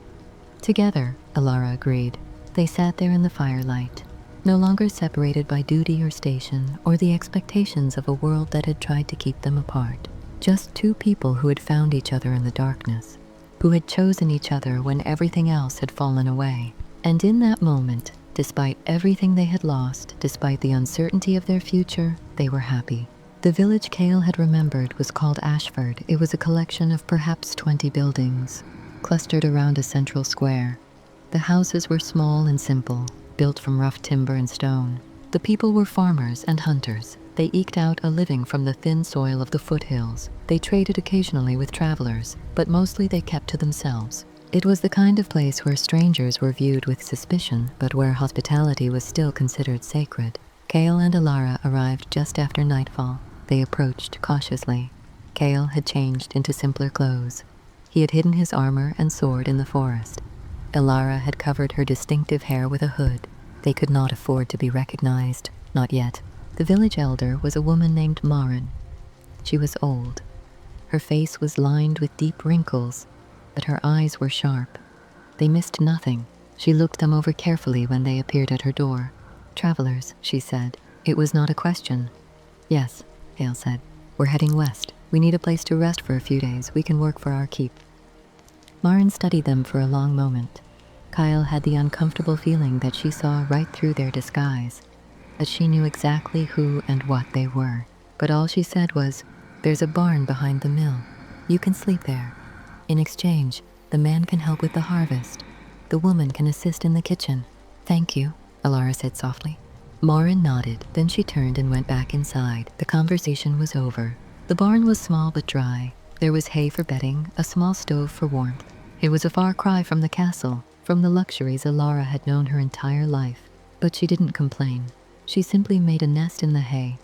[SPEAKER 1] Together, Elara agreed. They sat there in the firelight, no longer separated by duty or station or the expectations of a world that had tried to keep them apart. Just two people who had found each other in the darkness, who had chosen each other when everything else had fallen away. And in that moment, despite everything they had lost, despite the uncertainty of their future, they were happy. The village Kael had remembered was called Ashford. It was a collection of perhaps 20 buildings, clustered around a central square. The houses were small and simple, built from rough timber and stone. The people were farmers and hunters. They eked out a living from the thin soil of the foothills. They traded occasionally with travelers, but mostly they kept to themselves. It was the kind of place where strangers were viewed with suspicion, but where hospitality was still considered sacred. Kael and Elara arrived just after nightfall. They approached cautiously. Kael had changed into simpler clothes. He had hidden his armor and sword in the forest. Elara had covered her distinctive hair with a hood. They could not afford to be recognized, not yet. The village elder was a woman named Marin. She was old. Her face was lined with deep wrinkles, but her eyes were sharp. They missed nothing. She looked them over carefully when they appeared at her door. "Travelers," she said. It was not a question. "Yes," Kael said. "We're heading west. We need a place to rest for a few days. We can work for our keep." Marin studied them for a long moment. Kael had the uncomfortable feeling that she saw right through their disguise, that she knew exactly who and what they were. But all she said was, "There's a barn behind the mill. You can sleep there. In exchange, the man can help with the harvest. The woman can assist in the kitchen." "Thank you," Elara said softly. Marin nodded, then she turned and went back inside. The conversation was over. The barn was small but dry. There was hay for bedding, a small stove for warmth. It was a far cry from the castle, from the luxuries Elara had known her entire life. But she didn't complain. She simply made a nest in the hay.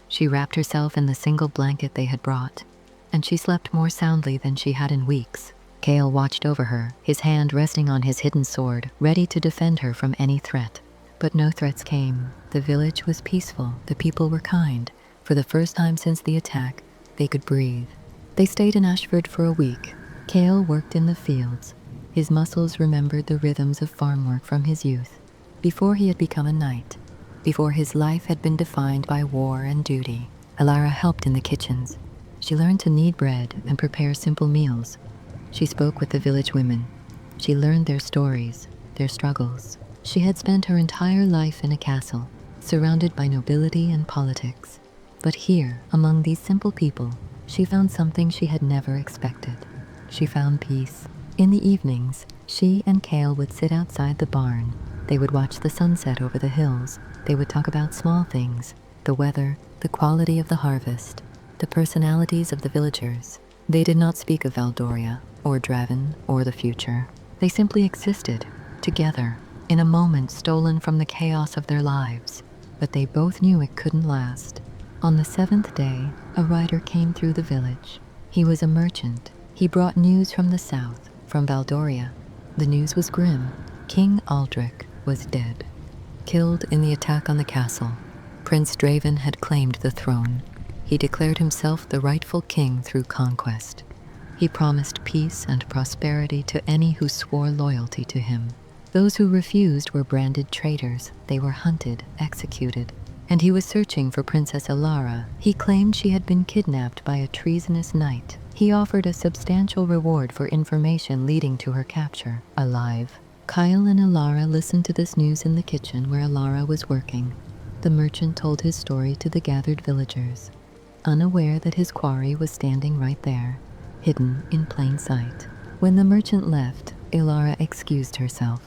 [SPEAKER 1] She wrapped herself in the single blanket they had brought, and she slept more soundly than she had in weeks. Kael watched over her, his hand resting on his hidden sword, ready to defend her from any threat. But no threats came. The village was peaceful. The people were kind. For the first time since the attack, they could breathe. They stayed in Ashford for a week. Kael worked in the fields. His muscles remembered the rhythms of farm work from his youth, before he had become a knight, before his life had been defined by war and duty. Elara helped in the kitchens. She learned to knead bread and prepare simple meals. She spoke with the village women. She learned their stories, their struggles. She had spent her entire life in a castle, surrounded by nobility and politics. But here, among these simple people, she found something she had never expected. She found peace. In the evenings, she and Kael would sit outside the barn. They would watch the sunset over the hills. They would talk about small things, the weather, the quality of the harvest, the personalities of the villagers. They did not speak of Valdoria, or Draven, or the future. They simply existed, together, in a moment stolen from the chaos of their lives. But they both knew it couldn't last. On the 7th day, a rider came through the village. He was a merchant. He brought news from the south, from Valdoria. The news was grim. King Aldric was dead, killed in the attack on the castle. Prince Draven had claimed the throne. He declared himself the rightful king through conquest. He promised peace and prosperity to any who swore loyalty to him. Those who refused were branded traitors. They were hunted, executed. And he was searching for Princess Elara. He claimed she had been kidnapped by a treasonous knight. He offered a substantial reward for information leading to her capture, alive. Kael and Elara listened to this news in the kitchen where Elara was working. The merchant told his story to the gathered villagers, unaware that his quarry was standing right there, hidden in plain sight. When the merchant left, Elara excused herself.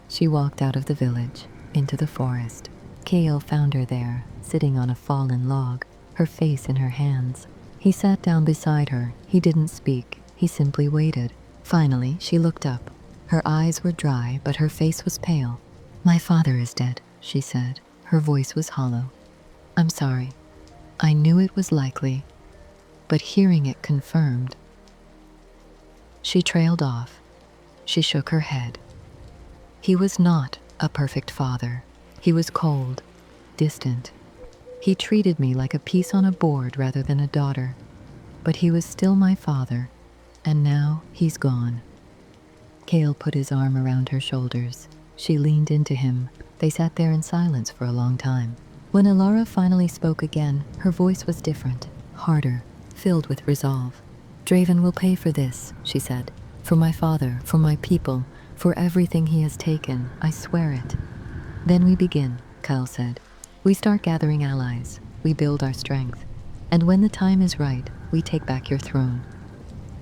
[SPEAKER 1] She walked out of the village, into the forest. Kael found her there, sitting on a fallen log, her face in her hands. He sat down beside her. He didn't speak. He simply waited. Finally, she looked up. Her eyes were dry, but her face was pale. "My father is dead," she said. Her voice was hollow. "I'm sorry. I knew it was likely, but hearing it confirmed." She trailed off. She shook her head. He was not a perfect father. He was cold, distant. He treated me like a piece on a board rather than a daughter. But he was still my father, and now he's gone. Kael put his arm around her shoulders. She leaned into him. They sat there in silence for a long time. When Elara finally spoke again, her voice was different, harder, filled with resolve. "Draven will pay for this," she said. "For my father, for my people, for everything he has taken, I swear it." "Then we begin," Kael said. "We start gathering allies. We build our strength. And when the time is right, we take back your throne."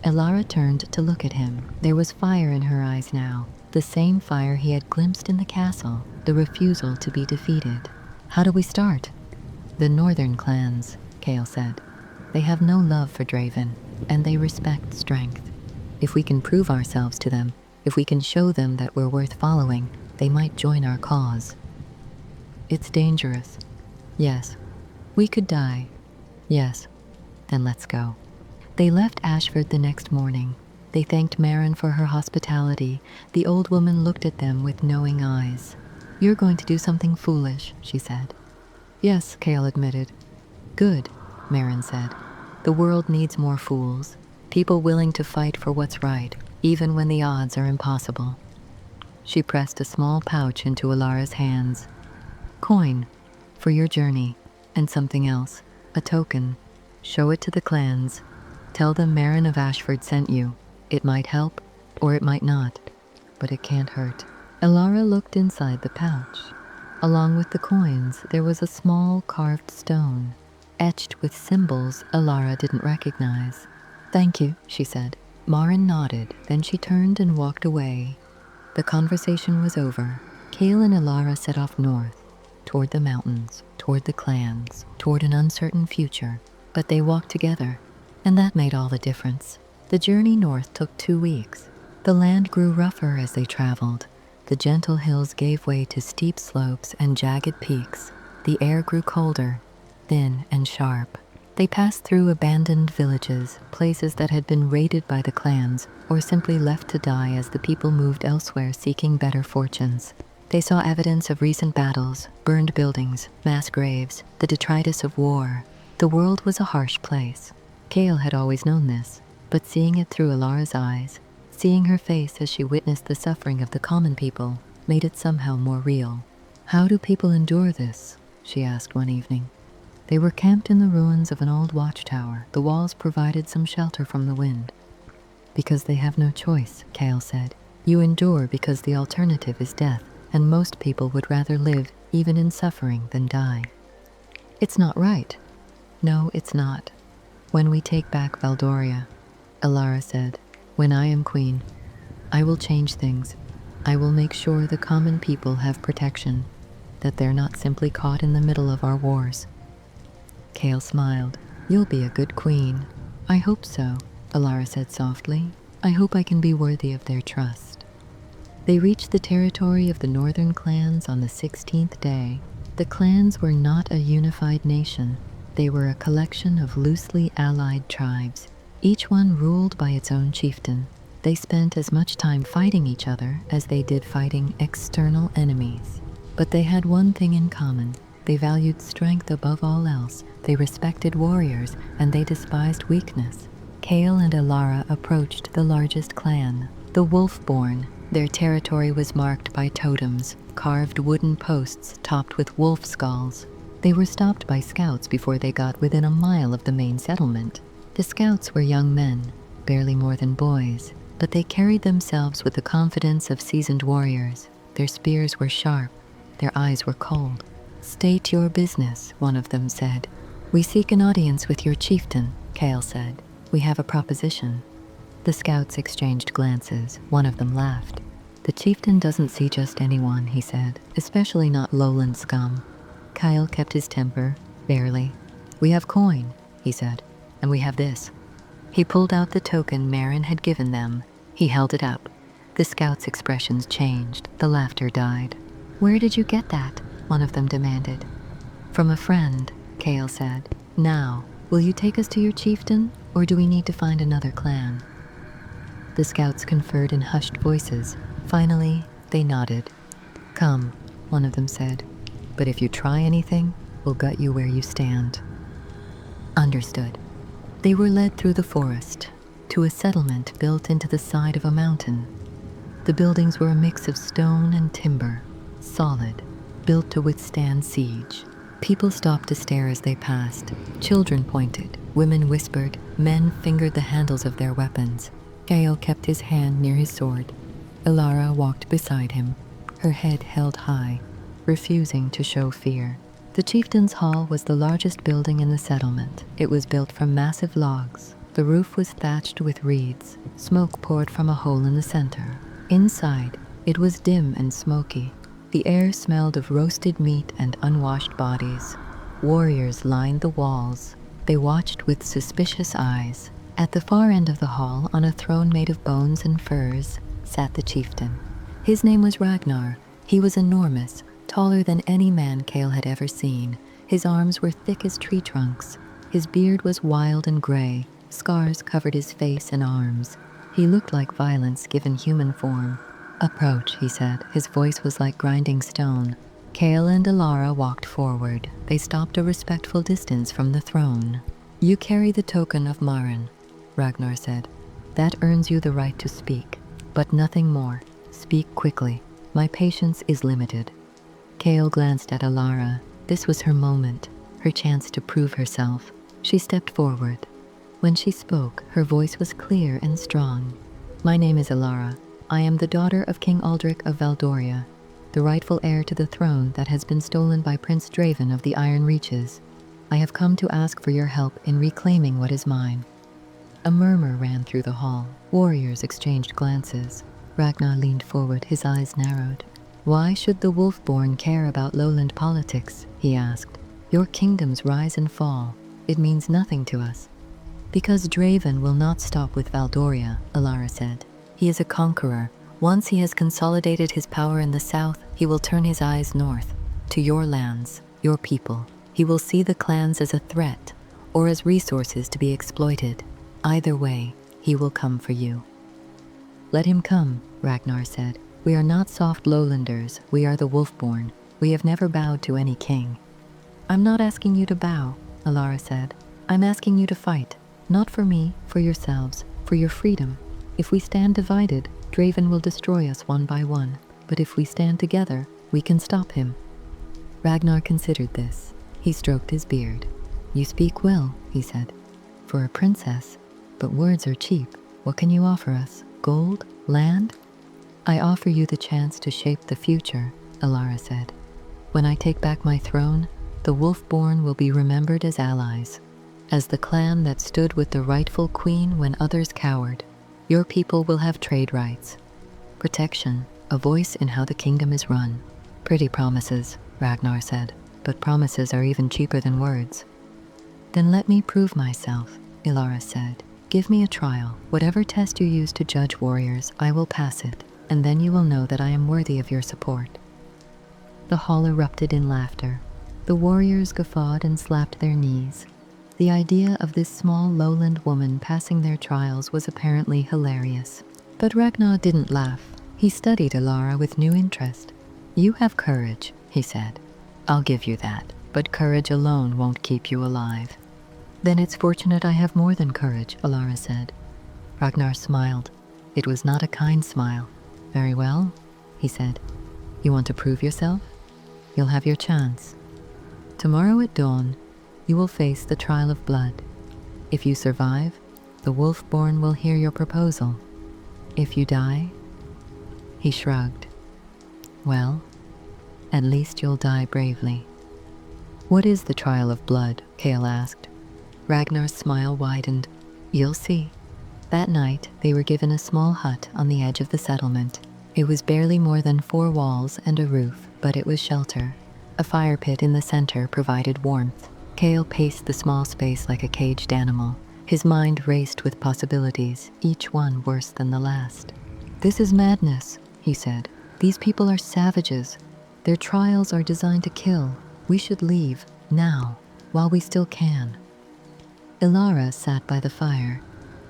[SPEAKER 1] Elara turned to look at him. There was fire in her eyes now, the same fire he had glimpsed in the castle, the refusal to be defeated. "How do we start?" "The northern clans," Kael said. "They have no love for Draven, and they respect strength. If we can prove ourselves to them, if we can show them that we're worth following, they might join our cause." "It's dangerous." "Yes." "We could die." "Yes." "Then let's go." They left Ashford the next morning. They thanked Maren for her hospitality. The old woman looked at them with knowing eyes. "You're going to do something foolish," she said. "Yes," Kael admitted. "Good," Maren said. "The world needs more fools, people willing to fight for what's right, even when the odds are impossible." She pressed a small pouch into Elara's hands. "Coin, for your journey, and something else, a token. Show it to the clans. Tell them Maren of Ashford sent you. It might help, or it might not, but it can't hurt." Elara looked inside the pouch. Along with the coins, there was a small carved stone, etched with symbols Elara didn't recognize. "Thank you," she said. Maren nodded, then she turned and walked away. The conversation was over. Kael and Elara set off north, toward the mountains, toward the clans, toward an uncertain future. But they walked together, and that made all the difference. The journey north took 2 weeks. The land grew rougher as they traveled. The gentle hills gave way to steep slopes and jagged peaks. The air grew colder, thin and sharp. They passed through abandoned villages, places that had been raided by the clans, or simply left to die as the people moved elsewhere seeking better fortunes. They saw evidence of recent battles, burned buildings, mass graves, the detritus of war. The world was a harsh place. Kael had always known this, but seeing it through Elara's eyes, seeing her face as she witnessed the suffering of the common people, made it somehow more real. "How do people endure this?" she asked one evening. They were camped in the ruins of an old watchtower. The walls provided some shelter from the wind. "Because they have no choice," Kael said. "You endure because the alternative is death, and most people would rather live, even in suffering, than die." "It's not right." "No, it's not. When we take back Valdoria," Elara said, "when I am queen, I will change things. I will make sure the common people have protection, that they're not simply caught in the middle of our wars." Kael smiled. "You'll be a good queen." "I hope so," Elara said softly. "I hope I can be worthy of their trust." They reached the territory of the northern clans on the 16th day. The clans were not a unified nation. They were a collection of loosely allied tribes, each one ruled by its own chieftain. They spent as much time fighting each other as they did fighting external enemies. But they had one thing in common. They valued strength above all else. They respected warriors, and they despised weakness. Kael and Elara approached the largest clan, the Wolfborn. Their territory was marked by totems, carved wooden posts topped with wolf skulls. They were stopped by scouts before they got within a mile of the main settlement. The scouts were young men, barely more than boys, but they carried themselves with the confidence of seasoned warriors. Their spears were sharp, their eyes were cold. "State your business," one of them said. "We seek an audience with your chieftain," Kael said. "We have a proposition." The scouts exchanged glances. One of them laughed. "The chieftain doesn't see just anyone," he said, "especially not lowland scum." Kael kept his temper, barely. "We have coin," he said, "and we have this." He pulled out the token Maren had given them. He held it up. The scouts' expressions changed. The laughter died. "Where did you get that?" one of them demanded. "From a friend," Kael said. "Now, will you take us to your chieftain, or do we need to find another clan?" The scouts conferred in hushed voices. Finally, they nodded. "Come," one of them said. "But if you try anything, we'll gut you where you stand." "Understood." They were led through the forest to a settlement built into the side of a mountain. The buildings were a mix of stone and timber, solid, built to withstand siege. People stopped to stare as they passed. Children pointed, women whispered, men fingered the handles of their weapons. Kael kept his hand near his sword. Elara walked beside him, her head held high, refusing to show fear. The chieftain's hall was the largest building in the settlement. It was built from massive logs. The roof was thatched with reeds. Smoke poured from a hole in the center. Inside, it was dim and smoky. The air smelled of roasted meat and unwashed bodies. Warriors lined the walls. They watched with suspicious eyes. At the far end of the hall, on a throne made of bones and furs, sat the chieftain. His name was Ragnar. He was enormous, taller than any man Kael had ever seen. His arms were thick as tree trunks. His beard was wild and gray. Scars covered his face and arms. He looked like violence given human form. "Approach," he said. His voice was like grinding stone. Kael and Elara walked forward. They stopped a respectful distance from the throne. "You carry the token of Marin," Ragnar said. "That earns you the right to speak, but nothing more. Speak quickly. My patience is limited." Kael glanced at Elara. This was her moment, her chance to prove herself. She stepped forward. When she spoke, her voice was clear and strong. "My name is Elara. I am the daughter of King Aldric of Valdoria, the rightful heir to the throne that has been stolen by Prince Draven of the Iron Reaches. I have come to ask for your help in reclaiming what is mine." A murmur ran through the hall. Warriors exchanged glances. Ragnar leaned forward, his eyes narrowed. "Why should the Wolfborn care about lowland politics?" he asked. "Your kingdoms rise and fall. It means nothing to us." "Because Draven will not stop with Valdoria," Elara said. "He is a conqueror. Once he has consolidated his power in the south, he will turn his eyes north, to your lands, your people. He will see the clans as a threat, or as resources to be exploited. Either way, he will come for you." "Let him come," Ragnar said. "We are not soft lowlanders, we are the Wolfborn. We have never bowed to any king." "I'm not asking you to bow," Elara said. "I'm asking you to fight. Not for me, for yourselves, for your freedom. If we stand divided, Draven will destroy us one by one. But if we stand together, we can stop him." Ragnar considered this. He stroked his beard. "You speak well," he said, "for a princess. But words are cheap. What can you offer us? Gold? Land?" "I offer you the chance to shape the future," Elara said. "When I take back my throne, the Wolfborn will be remembered as allies, as the clan that stood with the rightful queen when others cowered. Your people will have trade rights, protection, a voice in how the kingdom is run." "Pretty promises," Ragnar said, "but promises are even cheaper than words." "Then let me prove myself," Elara said. "Give me a trial. Whatever test you use to judge warriors, I will pass it, and then you will know that I am worthy of your support." The hall erupted in laughter. The warriors guffawed and slapped their knees. The idea of this small lowland woman passing their trials was apparently hilarious. But Ragnar didn't laugh. He studied Elara with new interest. "You have courage," he said. "I'll give you that, but courage alone won't keep you alive." "Then it's fortunate I have more than courage," Elara said. Ragnar smiled. It was not a kind smile. "Very well," he said. "You want to prove yourself? You'll have your chance. Tomorrow at dawn, you will face the trial of blood. If you survive, the Wolfborn will hear your proposal. If you die..." He shrugged. "Well, at least you'll die bravely." "What is the trial of blood?" Kael asked. Ragnar's smile widened. "You'll see." That night, they were given a small hut on the edge of the settlement. It was barely more than 4 walls and a roof, but it was shelter. A fire pit in the center provided warmth. Kael paced the small space like a caged animal. His mind raced with possibilities, each one worse than the last. "This is madness," he said. "These people are savages. Their trials are designed to kill. We should leave, now, while we still can." Elara sat by the fire.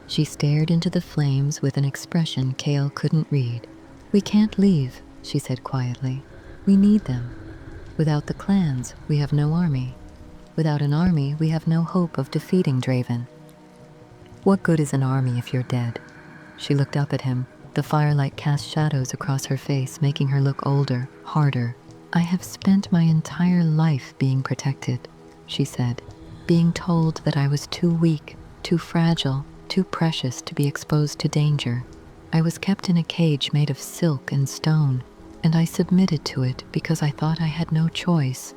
[SPEAKER 1] She stared into the flames with an expression Kael couldn't read. "We can't leave," she said quietly. "We need them. Without the clans, we have no army. Without an army, we have no hope of defeating Draven." What good is an army if you're dead? She looked up at him. The firelight cast shadows across her face, making her look older, harder. I have spent my entire life being protected, she said, being told that I was too weak, too fragile, too precious to be exposed to danger. I was kept in a cage made of silk and stone, and I submitted to it because I thought I had no choice.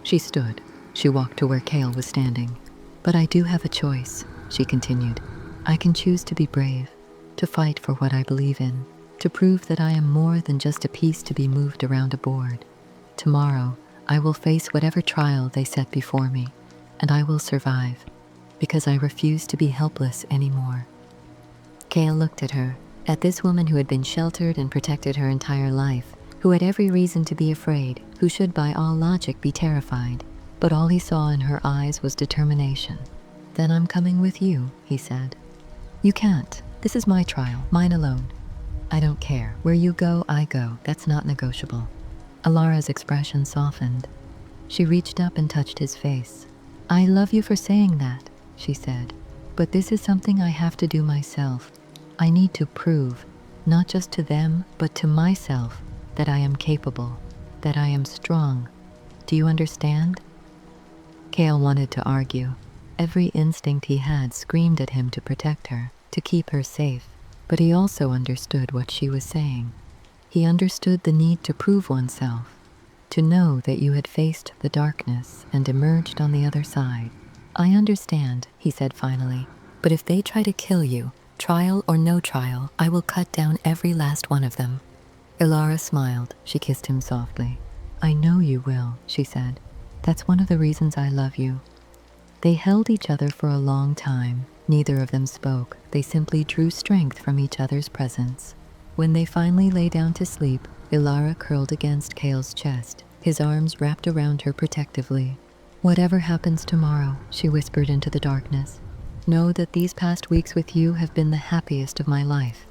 [SPEAKER 1] She stood. She walked to where Kael was standing. But I do have a choice, she continued. I can choose to be brave, to fight for what I believe in, to prove that I am more than just a piece to be moved around a board. Tomorrow, I will face whatever trial they set before me, and I will survive, because I refuse to be helpless anymore. Kael looked at her, at this woman who had been sheltered and protected her entire life, who had every reason to be afraid, who should by all logic be terrified. But all he saw in her eyes was determination. Then I'm coming with you, he said. You can't. This is my trial, mine alone. I don't care. Where you go, I go. That's not negotiable. Elara's expression softened. She reached up and touched his face. I love you for saying that, she said. But this is something I have to do myself. I need to prove, not just to them, but to myself, that I am capable, that I am strong. Do you understand? Kael wanted to argue. Every instinct he had screamed at him to protect her, to keep her safe. But he also understood what she was saying. He understood the need to prove oneself, to know that you had faced the darkness and emerged on the other side. I understand, he said finally, but if they try to kill you, trial or no trial, I will cut down every last one of them. Elara smiled. She kissed him softly. I know you will, she said. That's one of the reasons I love you. They held each other for a long time. Neither of them spoke. They simply drew strength from each other's presence. When they finally lay down to sleep, Elara curled against Kael's chest, his arms wrapped around her protectively. Whatever happens tomorrow, she whispered into the darkness, know that these past weeks with you have been the happiest of my life.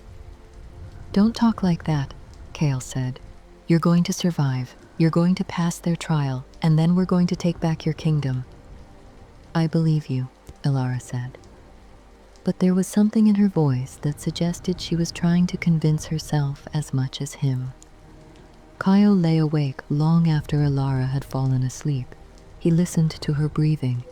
[SPEAKER 1] Don't talk like that, Kael said. You're going to survive. You're going to pass their trial, and then we're going to take back your kingdom. I believe you, Elara said. But there was something in her voice that suggested she was trying to convince herself as much as him. Kael lay awake long after Elara had fallen asleep. He listened to her breathing.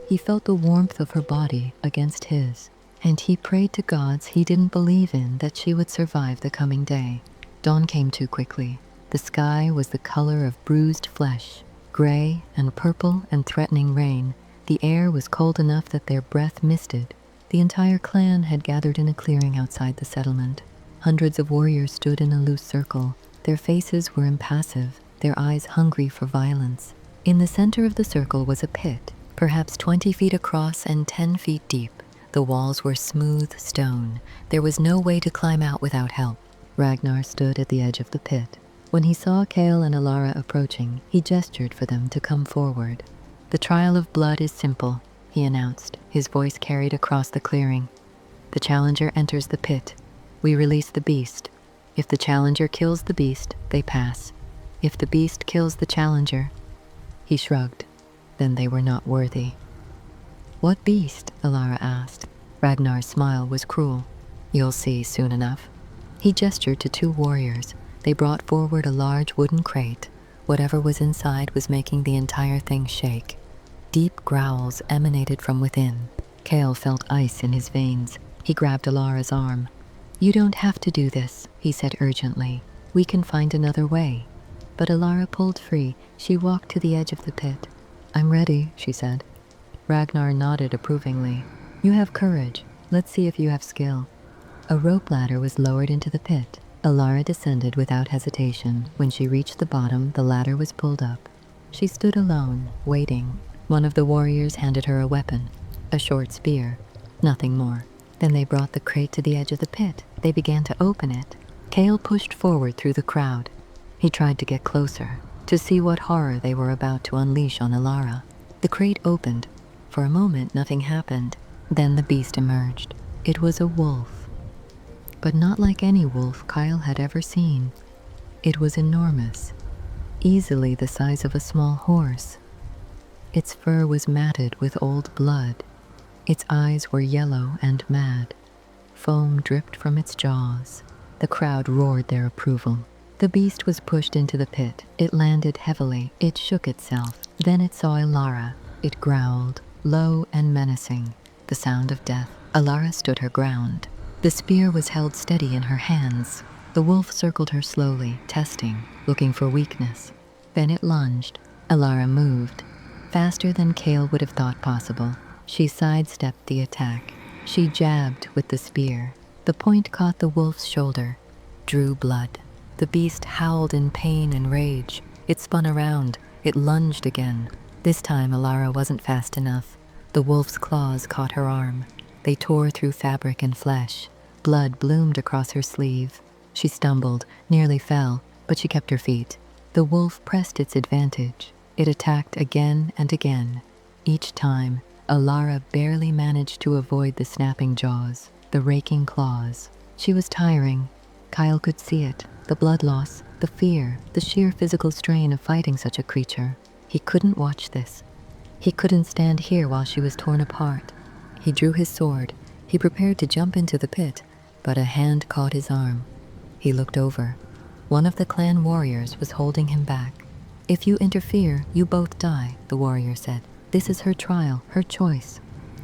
[SPEAKER 1] He felt the warmth of her body against his, and he prayed to gods he didn't believe in that she would survive the coming day. Dawn came too quickly. The sky was the color of bruised flesh, gray and purple and threatening rain. The air was cold enough that their breath misted. The entire clan had gathered in a clearing outside the settlement. Hundreds of warriors stood in a loose circle. Their faces were impassive, their eyes hungry for violence. In the center of the circle was a pit, perhaps 20 feet across and 10 feet deep. The walls were smooth stone. There was no way to climb out without help. Ragnar stood at the edge of the pit. When he saw Kael and Elara approaching, he gestured for them to come forward. The trial of blood is simple, he announced, his voice carried across the clearing. The challenger enters the pit. We release the beast. If the challenger kills the beast, they pass. If the beast kills the challenger, he shrugged. Then they were not worthy. What beast? Elara asked. Ragnar's smile was cruel. You'll see soon enough. He gestured to two warriors. They brought forward a large wooden crate. Whatever was inside was making the entire thing shake. Deep growls emanated from within. Kael felt ice in his veins. He grabbed Elara's arm. You don't have to do this, he said urgently. We can find another way. But Elara pulled free. She walked to the edge of the pit. I'm ready, she said. Ragnar nodded approvingly. You have courage. Let's see if you have skill. A rope ladder was lowered into the pit. Elara descended without hesitation. When she reached the bottom, the ladder was pulled up. She stood alone, waiting. One of the warriors handed her a weapon, a short spear, nothing more. Then they brought the crate to the edge of the pit. They began to open it. Kael pushed forward through the crowd. He tried to get closer, to see what horror they were about to unleash on Elara. The crate opened. For a moment, nothing happened. Then the beast emerged. It was a wolf. But not like any wolf Kael had ever seen. It was enormous, easily the size of a small horse. Its fur was matted with old blood. Its eyes were yellow and mad. Foam dripped from its jaws. The crowd roared their approval. The beast was pushed into the pit. It landed heavily. It shook itself. Then it saw Elara. It growled, low and menacing, the sound of death. Elara stood her ground. The spear was held steady in her hands. The wolf circled her slowly, testing, looking for weakness. Then it lunged. Elara moved, faster than Kael would have thought possible. She sidestepped the attack. She jabbed with the spear. The point caught the wolf's shoulder, drew blood. The beast howled in pain and rage. It spun around. It lunged again. This time Elara wasn't fast enough. The wolf's claws caught her arm. They tore through fabric and flesh. Blood bloomed across her sleeve. She stumbled, nearly fell, but she kept her feet. The wolf pressed its advantage. It attacked again and again. Each time, Elara barely managed to avoid the snapping jaws, the raking claws. She was tiring. Kael could see it, the blood loss, the fear, the sheer physical strain of fighting such a creature. He couldn't watch this. He couldn't stand here while she was torn apart. He drew his sword. He prepared to jump into the pit, but a hand caught his arm. He looked over. One of the clan warriors was holding him back. "If you interfere, you both die," the warrior said. "This is her trial, her choice."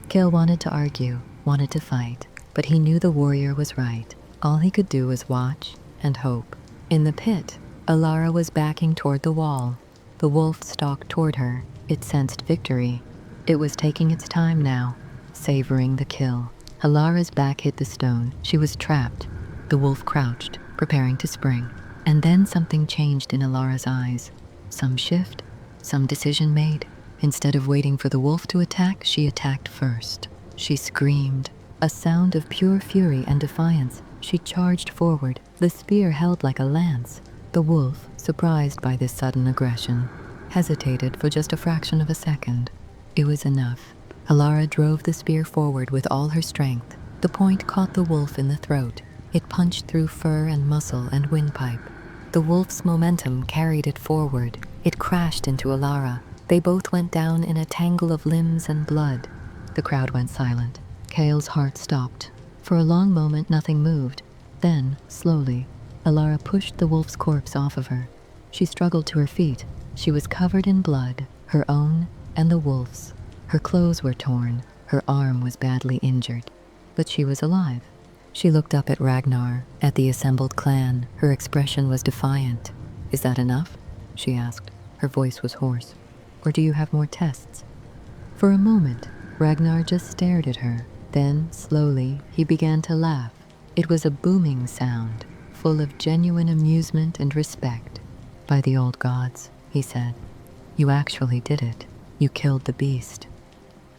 [SPEAKER 1] Kael wanted to argue, wanted to fight, but he knew the warrior was right. All he could do was watch and hope. In the pit, Elara was backing toward the wall. The wolf stalked toward her. It sensed victory. It was taking its time now, savoring the kill. Elara's back hit the stone. She was trapped. The wolf crouched, preparing to spring. And then something changed in Elara's eyes. Some shift, some decision made. Instead of waiting for the wolf to attack, she attacked first. She screamed, a sound of pure fury and defiance. She charged forward, the spear held like a lance. The wolf, surprised by this sudden aggression, hesitated for just a fraction of a second. It was enough. Elara drove the spear forward with all her strength. The point caught the wolf in the throat. It punched through fur and muscle and windpipe. The wolf's momentum carried it forward. It crashed into Elara. They both went down in a tangle of limbs and blood. The crowd went silent. Kael's heart stopped. For a long moment, nothing moved. Then, slowly, Elara pushed the wolf's corpse off of her. She struggled to her feet. She was covered in blood, her own and the wolf's. Her clothes were torn. Her arm was badly injured. But she was alive. She looked up at Ragnar, at the assembled clan. Her expression was defiant. "Is that enough?" she asked. Her voice was hoarse. "Or do you have more tests?" For a moment, Ragnar just stared at her. Then, slowly, he began to laugh. It was a booming sound, full of genuine amusement and respect. "By the old gods," he said, "you actually did it. You killed the beast."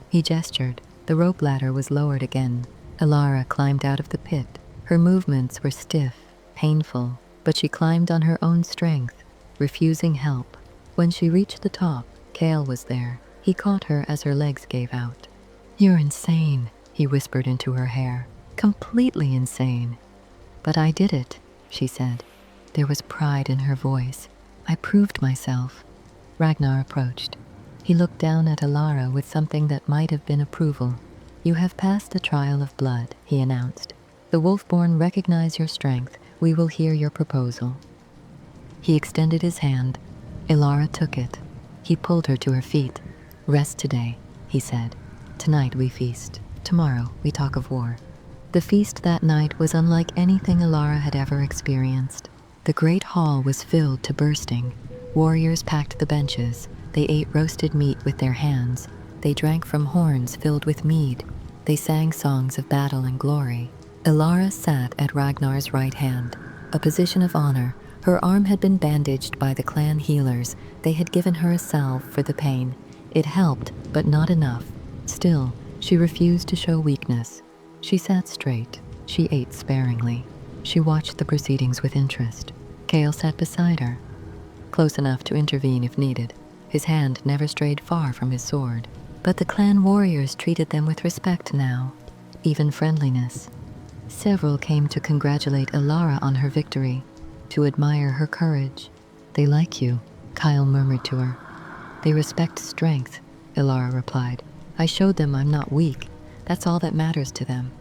[SPEAKER 1] He gestured. The rope ladder was lowered again. Elara climbed out of the pit. Her movements were stiff, painful, but she climbed on her own strength, refusing help. When she reached the top, Kael was there. He caught her as her legs gave out. "You're insane," he whispered into her hair. "Completely insane." "But I did it," she said. There was pride in her voice. "I proved myself." Ragnar approached. He looked down at Elara with something that might have been approval. "You have passed the trial of blood," he announced. "The Wolfborn recognize your strength. We will hear your proposal." He extended his hand. Elara took it. He pulled her to her feet. "Rest today," he said. "Tonight we feast. Tomorrow we talk of war." The feast that night was unlike anything Elara had ever experienced. The great hall was filled to bursting. Warriors packed the benches. They ate roasted meat with their hands. They drank from horns filled with mead. They sang songs of battle and glory. Elara sat at Ragnar's right hand, a position of honor. Her arm had been bandaged by the clan healers. They had given her a salve for the pain. It helped, but not enough. Still, she refused to show weakness. She sat straight. She ate sparingly. She watched the proceedings with interest. Kael sat beside her, close enough to intervene if needed. His hand never strayed far from his sword. But the clan warriors treated them with respect now, even friendliness. Several came to congratulate Elara on her victory, to admire her courage. "They like you," Kael murmured to her. "They respect strength," Elara replied. "I showed them I'm not weak. That's all that matters to them.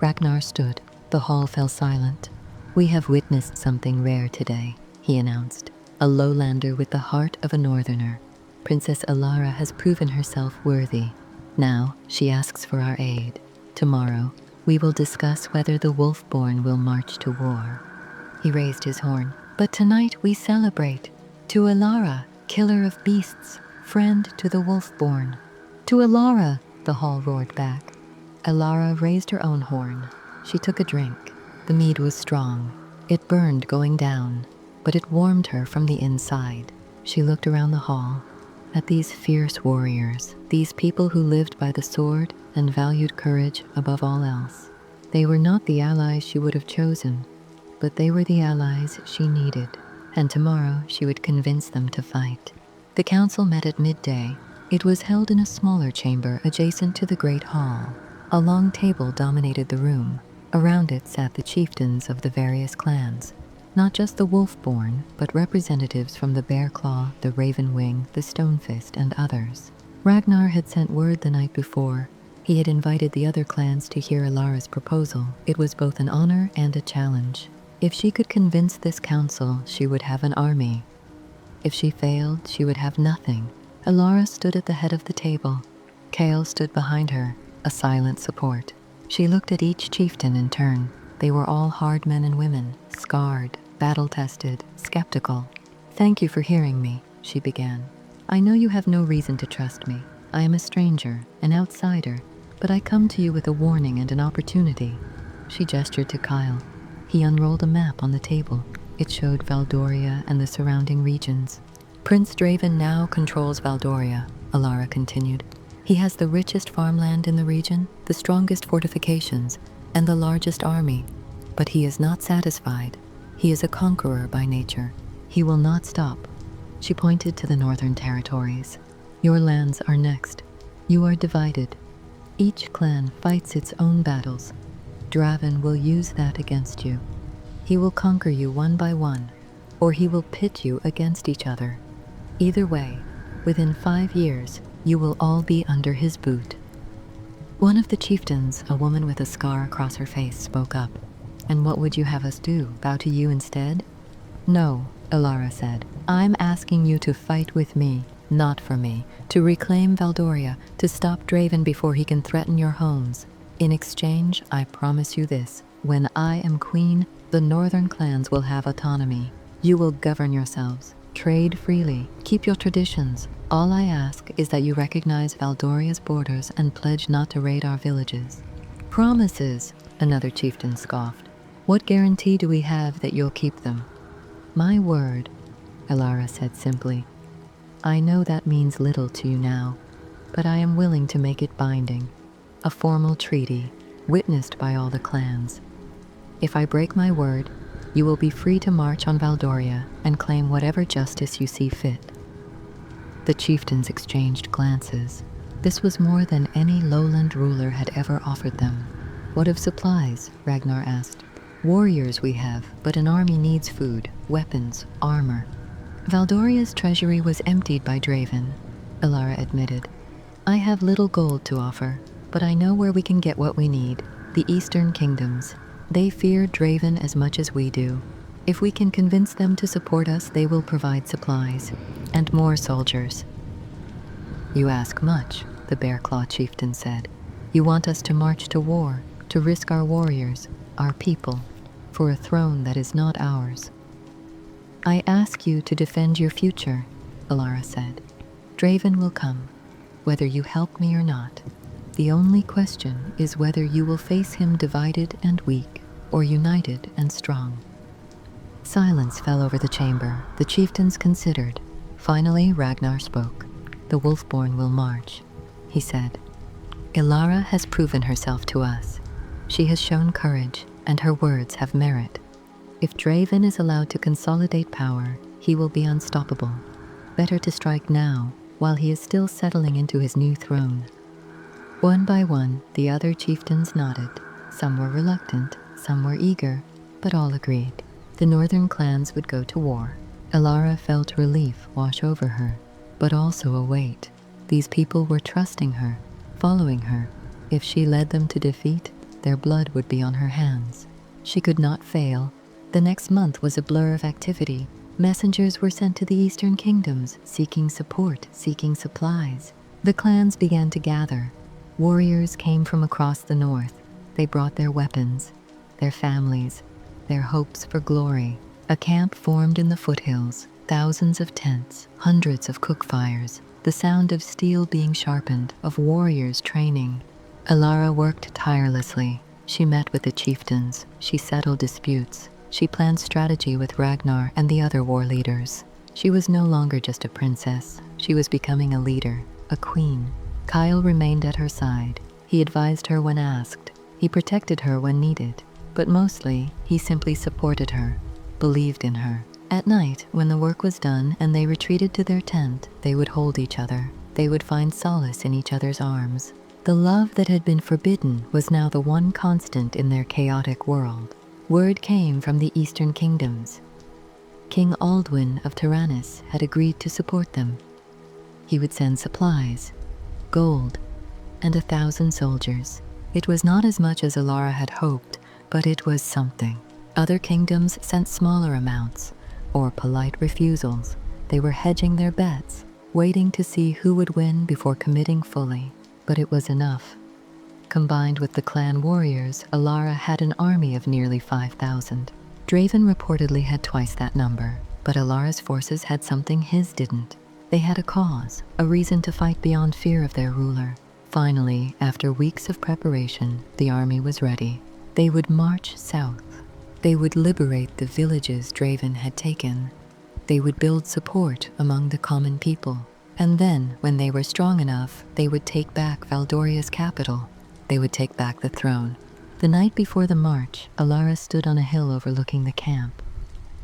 [SPEAKER 1] Ragnar stood. The hall fell silent. We have witnessed something rare today, he announced. A lowlander with the heart of a northerner. Princess Elara has proven herself worthy. Now she asks for our aid. Tomorrow, we will discuss whether the Wolfborn will march to war. He raised his horn. But tonight we celebrate. To Elara, killer of beasts, friend to the Wolfborn. To Elara, the hall roared back. Elara raised her own horn. She took a drink. The mead was strong. It burned going down, but it warmed her from the inside. She looked around the hall, at these fierce warriors, these people who lived by the sword and valued courage above all else. They were not the allies she would have chosen, but they were the allies she needed, and tomorrow she would convince them to fight. The council met at midday. It was held in a smaller chamber adjacent to the great hall. A long table dominated the room. Around it sat the chieftains of the various clans. Not just the Wolfborn, but representatives from the Bearclaw, the Ravenwing, the Stonefist, and others. Ragnar had sent word the night before. He had invited the other clans to hear Elara's proposal. It was both an honor and a challenge. If she could convince this council, she would have an army. If she failed, she would have nothing. Elara stood at the head of the table. Kael stood behind her, a silent support. She looked at each chieftain in turn. They were all hard men and women, scarred, battle-tested, skeptical. "Thank you for hearing me," she began. "I know you have no reason to trust me. I am a stranger, an outsider, but I come to you with a warning and an opportunity." She gestured to Kael. He unrolled a map on the table. It showed Valdoria and the surrounding regions. "Prince Draven now controls Valdoria," Elara continued. "He has the richest farmland in the region, the strongest fortifications, and the largest army. But he is not satisfied. He is a conqueror by nature. He will not stop." She pointed to the northern territories. "Your lands are next. You are divided. Each clan fights its own battles. Draven will use that against you. He will conquer you one by one, or he will pit you against each other. Either way, within 5 years, you will all be under his boot." One of the chieftains, a woman with a scar across her face, spoke up. "And what would you have us do? Bow to you instead?" "No," Elara said. "I'm asking you to fight with me, not for me, to reclaim Valdoria, to stop Draven before he can threaten your homes. In exchange, I promise you this. When I am queen, the northern clans will have autonomy. You will govern yourselves, trade freely, keep your traditions. All I ask is that you recognize Valdoria's borders and pledge not to raid our villages." "Promises," another chieftain scoffed. "What guarantee do we have that you'll keep them?" "My word," Elara said simply. "I know that means little to you now, but I am willing to make it binding. A formal treaty, witnessed by all the clans. If I break my word, you will be free to march on Valdoria and claim whatever justice you see fit." The chieftains exchanged glances. This was more than any lowland ruler had ever offered them. "What of supplies?" Ragnar asked. "Warriors we have, but an army needs food, weapons, armor." "Valdoria's treasury was emptied by Draven," Elara admitted. "I have little gold to offer, but I know where we can get what we need. The eastern kingdoms. They fear Draven as much as we do. If we can convince them to support us, they will provide supplies, and more soldiers." "You ask much," the Bearclaw chieftain said. "You want us to march to war, to risk our warriors, our people, for a throne that is not ours." "I ask you to defend your future," Elara said. "Draven will come, whether you help me or not. The only question is whether you will face him divided and weak, or united and strong." Silence fell over the chamber. The chieftains considered. Finally, Ragnar spoke. "The Wolfborn will march," he said. "Elara has proven herself to us. She has shown courage, and her words have merit. If Draven is allowed to consolidate power, he will be unstoppable. Better to strike now, while he is still settling into his new throne." One by one, the other chieftains nodded. Some were reluctant, some were eager, but all agreed. The northern clans would go to war. Elara felt relief wash over her, but also a weight. These people were trusting her, following her. If she led them to defeat, their blood would be on her hands. She could not fail. The next month was a blur of activity. Messengers were sent to the eastern kingdoms, seeking support, seeking supplies. The clans began to gather. Warriors came from across the north. They brought their weapons, their families, their hopes for glory. A camp formed in the foothills, thousands of tents, hundreds of cook fires, the sound of steel being sharpened, of warriors training. Elara worked tirelessly. She met with the chieftains. She settled disputes. She planned strategy with Ragnar and the other war leaders. She was no longer just a princess. She was becoming a leader, a queen. Kael remained at her side. He advised her when asked. He protected her when needed. But mostly, he simply supported her, believed in her. At night, when the work was done and they retreated to their tent, they would hold each other. They would find solace in each other's arms. The love that had been forbidden was now the one constant in their chaotic world. Word came from the eastern kingdoms. King Aldwin of Tyrannus had agreed to support them. He would send supplies, gold, and 1,000 soldiers. It was not as much as Elara had hoped, but it was something. Other kingdoms sent smaller amounts, or polite refusals. They were hedging their bets, waiting to see who would win before committing fully. But it was enough. Combined with the clan warriors, Elara had an army of nearly 5,000. Draven reportedly had twice that number, but Alara's forces had something his didn't. They had a cause, a reason to fight beyond fear of their ruler. Finally, after weeks of preparation, the army was ready. They would march south. They would liberate the villages Draven had taken. They would build support among the common people. And then, when they were strong enough, they would take back Valdoria's capital. They would take back the throne. The night before the march, Elara stood on a hill overlooking the camp.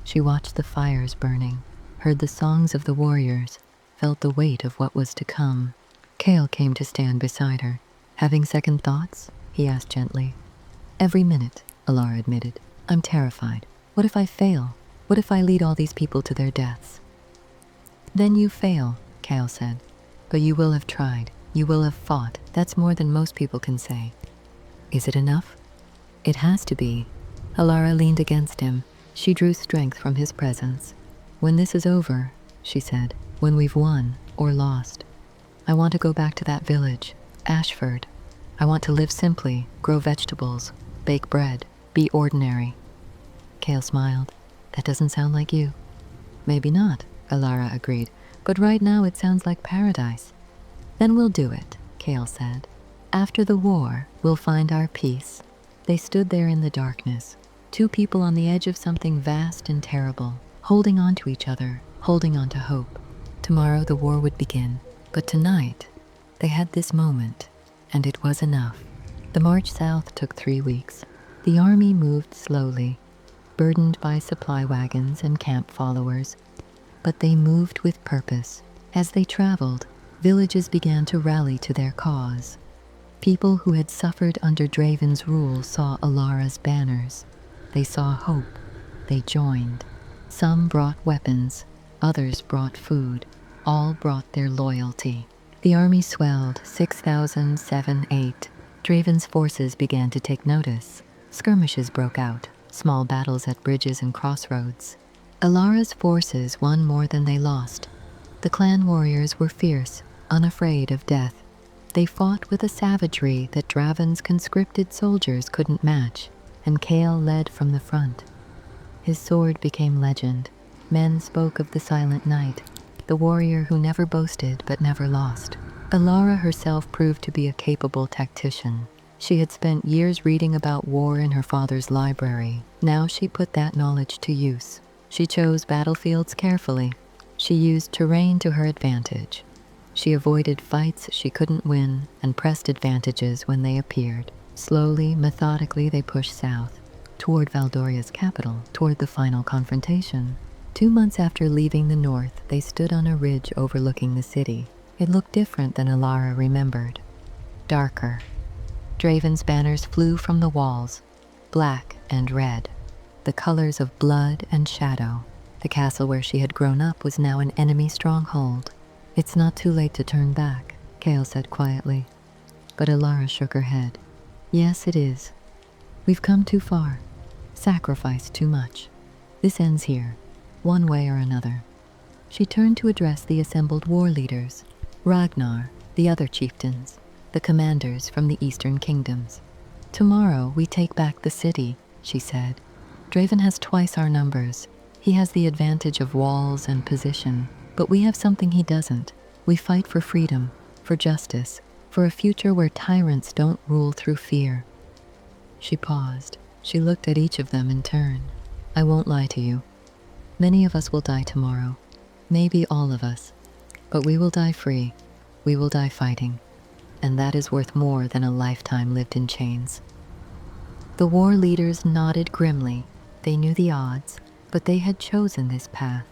[SPEAKER 1] She watched the fires burning, heard the songs of the warriors, felt the weight of what was to come. Kael came to stand beside her. "Having second thoughts?" he asked gently. "Every minute," Elara admitted. "I'm terrified. What if I fail? What if I lead all these people to their deaths?" "Then you fail," Kael said. "But you will have tried. You will have fought. That's more than most people can say." "Is it enough?" "It has to be." Elara leaned against him. She drew strength from his presence. "When this is over," she said, "when we've won or lost, I want to go back to that village, Ashford. I want to live simply, grow vegetables, bake bread, be ordinary." Kael smiled. "That doesn't sound like you." "Maybe not," Elara agreed. "But right now it sounds like paradise." "Then we'll do it," Kael said. "After the war, we'll find our peace." They stood there in the darkness, two people on the edge of something vast and terrible, holding on to each other, holding on to hope. Tomorrow the war would begin, but tonight they had this moment, and it was enough. The march south took 3 weeks. The army moved slowly, burdened by supply wagons and camp followers. But they moved with purpose. As they traveled, villages began to rally to their cause. People who had suffered under Draven's rule saw Alara's banners. They saw hope. They joined. Some brought weapons. Others brought food. All brought their loyalty. The army swelled, 6,000, 7, 8. Draven's forces began to take notice. Skirmishes broke out, small battles at bridges and crossroads. Alara's forces won more than they lost. The clan warriors were fierce, unafraid of death. They fought with a savagery that Draven's conscripted soldiers couldn't match, and Kael led from the front. His sword became legend. Men spoke of the Silent Knight, the warrior who never boasted but never lost. Elara herself proved to be a capable tactician. She had spent years reading about war in her father's library. Now she put that knowledge to use. She chose battlefields carefully. She used terrain to her advantage. She avoided fights she couldn't win and pressed advantages when they appeared. Slowly, methodically, they pushed south, toward Valdoria's capital, toward the final confrontation. 2 months after leaving the north, they stood on a ridge overlooking the city. It looked different than Elara remembered. Darker. Draven's banners flew from the walls, black and red, the colors of blood and shadow. The castle where she had grown up was now an enemy stronghold. "It's not too late to turn back," Kael said quietly. But Elara shook her head. Yes, it is. We've come too far, sacrificed too much. This ends here, one way or another. She turned to address the assembled war leaders, Ragnar, the other chieftains, the commanders from the eastern kingdoms. Tomorrow we take back the city, she said. Draven has twice our numbers. He has the advantage of walls and position, but we have something he doesn't. We fight for freedom, for justice, for a future where tyrants don't rule through fear. She paused. She looked at each of them in turn. I won't lie to you. Many of us will die tomorrow. Maybe all of us. But we will die free. We will die fighting. And that is worth more than a lifetime lived in chains. The war leaders nodded grimly. They knew the odds, but they had chosen this path.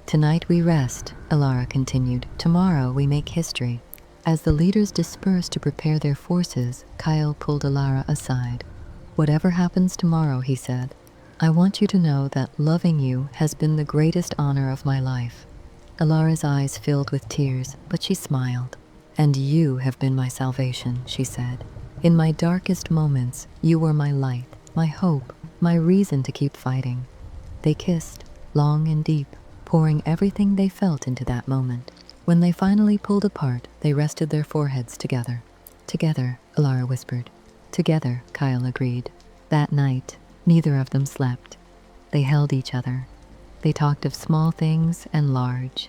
[SPEAKER 1] Tonight we rest, Elara continued. Tomorrow we make history. As the leaders dispersed to prepare their forces, Kael pulled Elara aside. Whatever happens tomorrow, he said, I want you to know that loving you has been the greatest honor of my life. Elara's eyes filled with tears, but she smiled. And you have been my salvation, she said. In my darkest moments, you were my light, my hope, my reason to keep fighting. They kissed, long and deep, pouring everything they felt into that moment. When they finally pulled apart, they rested their foreheads together. Together, Elara whispered. Together, Kael agreed. That night, neither of them slept. They held each other. They talked of small things and large.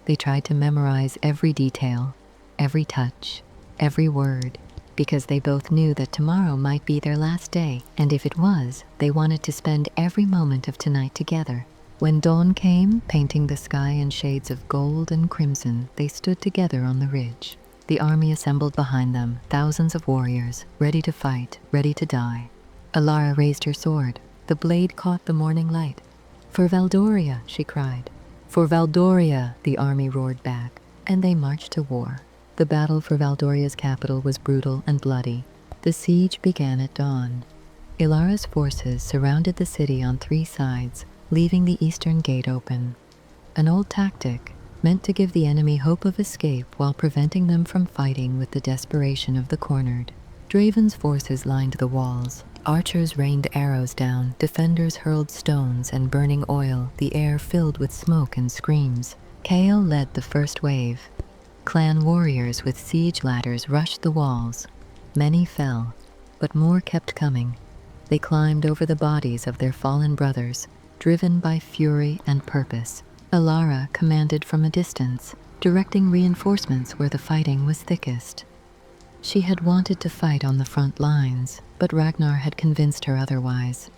[SPEAKER 1] They tried to memorize every detail, every touch, every word, because they both knew that tomorrow might be their last day, and if it was, they wanted to spend every moment of tonight together. When dawn came, painting the sky in shades of gold and crimson, they stood together on the ridge. The army assembled behind them, thousands of warriors, ready to fight, ready to die. Elara raised her sword. The blade caught the morning light. For Valdoria, she cried. For Valdoria, the army roared back, and they marched to war. The battle for Valdoria's capital was brutal and bloody. The siege began at dawn. Elara's forces surrounded the city on 3 sides, leaving the eastern gate open. An old tactic, meant to give the enemy hope of escape while preventing them from fighting with the desperation of the cornered. Draven's forces lined the walls. Archers rained arrows down, defenders hurled stones and burning oil, the air filled with smoke and screams. Kael led the first wave. Clan warriors with siege ladders rushed the walls. Many fell, but more kept coming. They climbed over the bodies of their fallen brothers, driven by fury and purpose. Elara commanded from a distance, directing reinforcements where the fighting was thickest. She had wanted to fight on the front lines, but Ragnar had convinced her otherwise.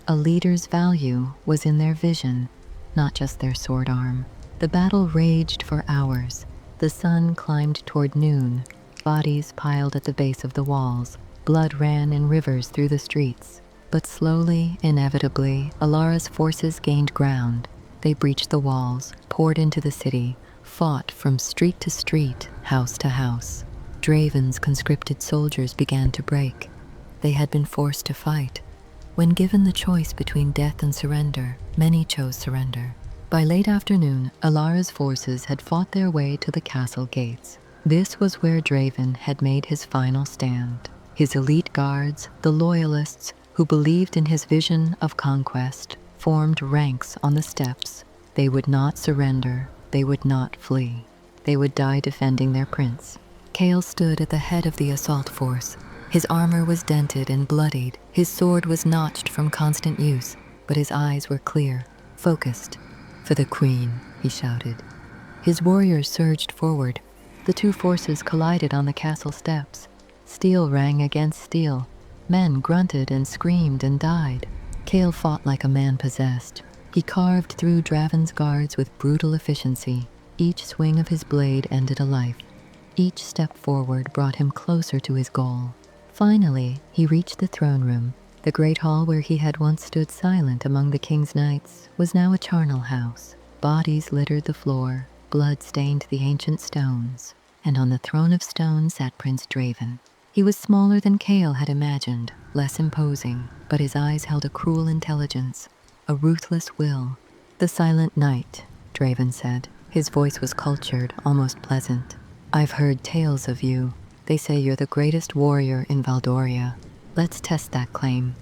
[SPEAKER 1] A leader's value was in their vision, not just their sword arm. The battle raged for hours. The sun climbed toward noon. Bodies piled at the base of the walls. Blood ran in rivers through the streets. But slowly, inevitably, Elara's forces gained ground. They breached the walls, poured into the city, fought from street to street, house to house. Draven's conscripted soldiers began to break. They had been forced to fight. When given the choice between death and surrender, many chose surrender. By late afternoon, Elara's forces had fought their way to the castle gates. This was where Draven had made his final stand. His elite guards, the loyalists who believed in his vision of conquest, formed ranks on the steps. They would not surrender. They would not flee. They would die defending their prince. Kael stood at the head of the assault force. His armor was dented and bloodied. His sword was notched from constant use, but his eyes were clear, focused. For the queen, he shouted. His warriors surged forward. The 2 forces collided on the castle steps. Steel rang against steel. Men grunted and screamed and died. Kael fought like a man possessed. He carved through Draven's guards with brutal efficiency. Each swing of his blade ended a life. Each step forward brought him closer to his goal. Finally, he reached the throne room. The great hall where he had once stood silent among the king's knights was now a charnel house. Bodies littered the floor, blood stained the ancient stones, and on the throne of stone sat Prince Draven. He was smaller than Kael had imagined, less imposing, but his eyes held a cruel intelligence, a ruthless will. The silent knight, Draven said. His voice was cultured, almost pleasant. I've heard tales of you. They say you're the greatest warrior in Valdoria. Let's test that claim."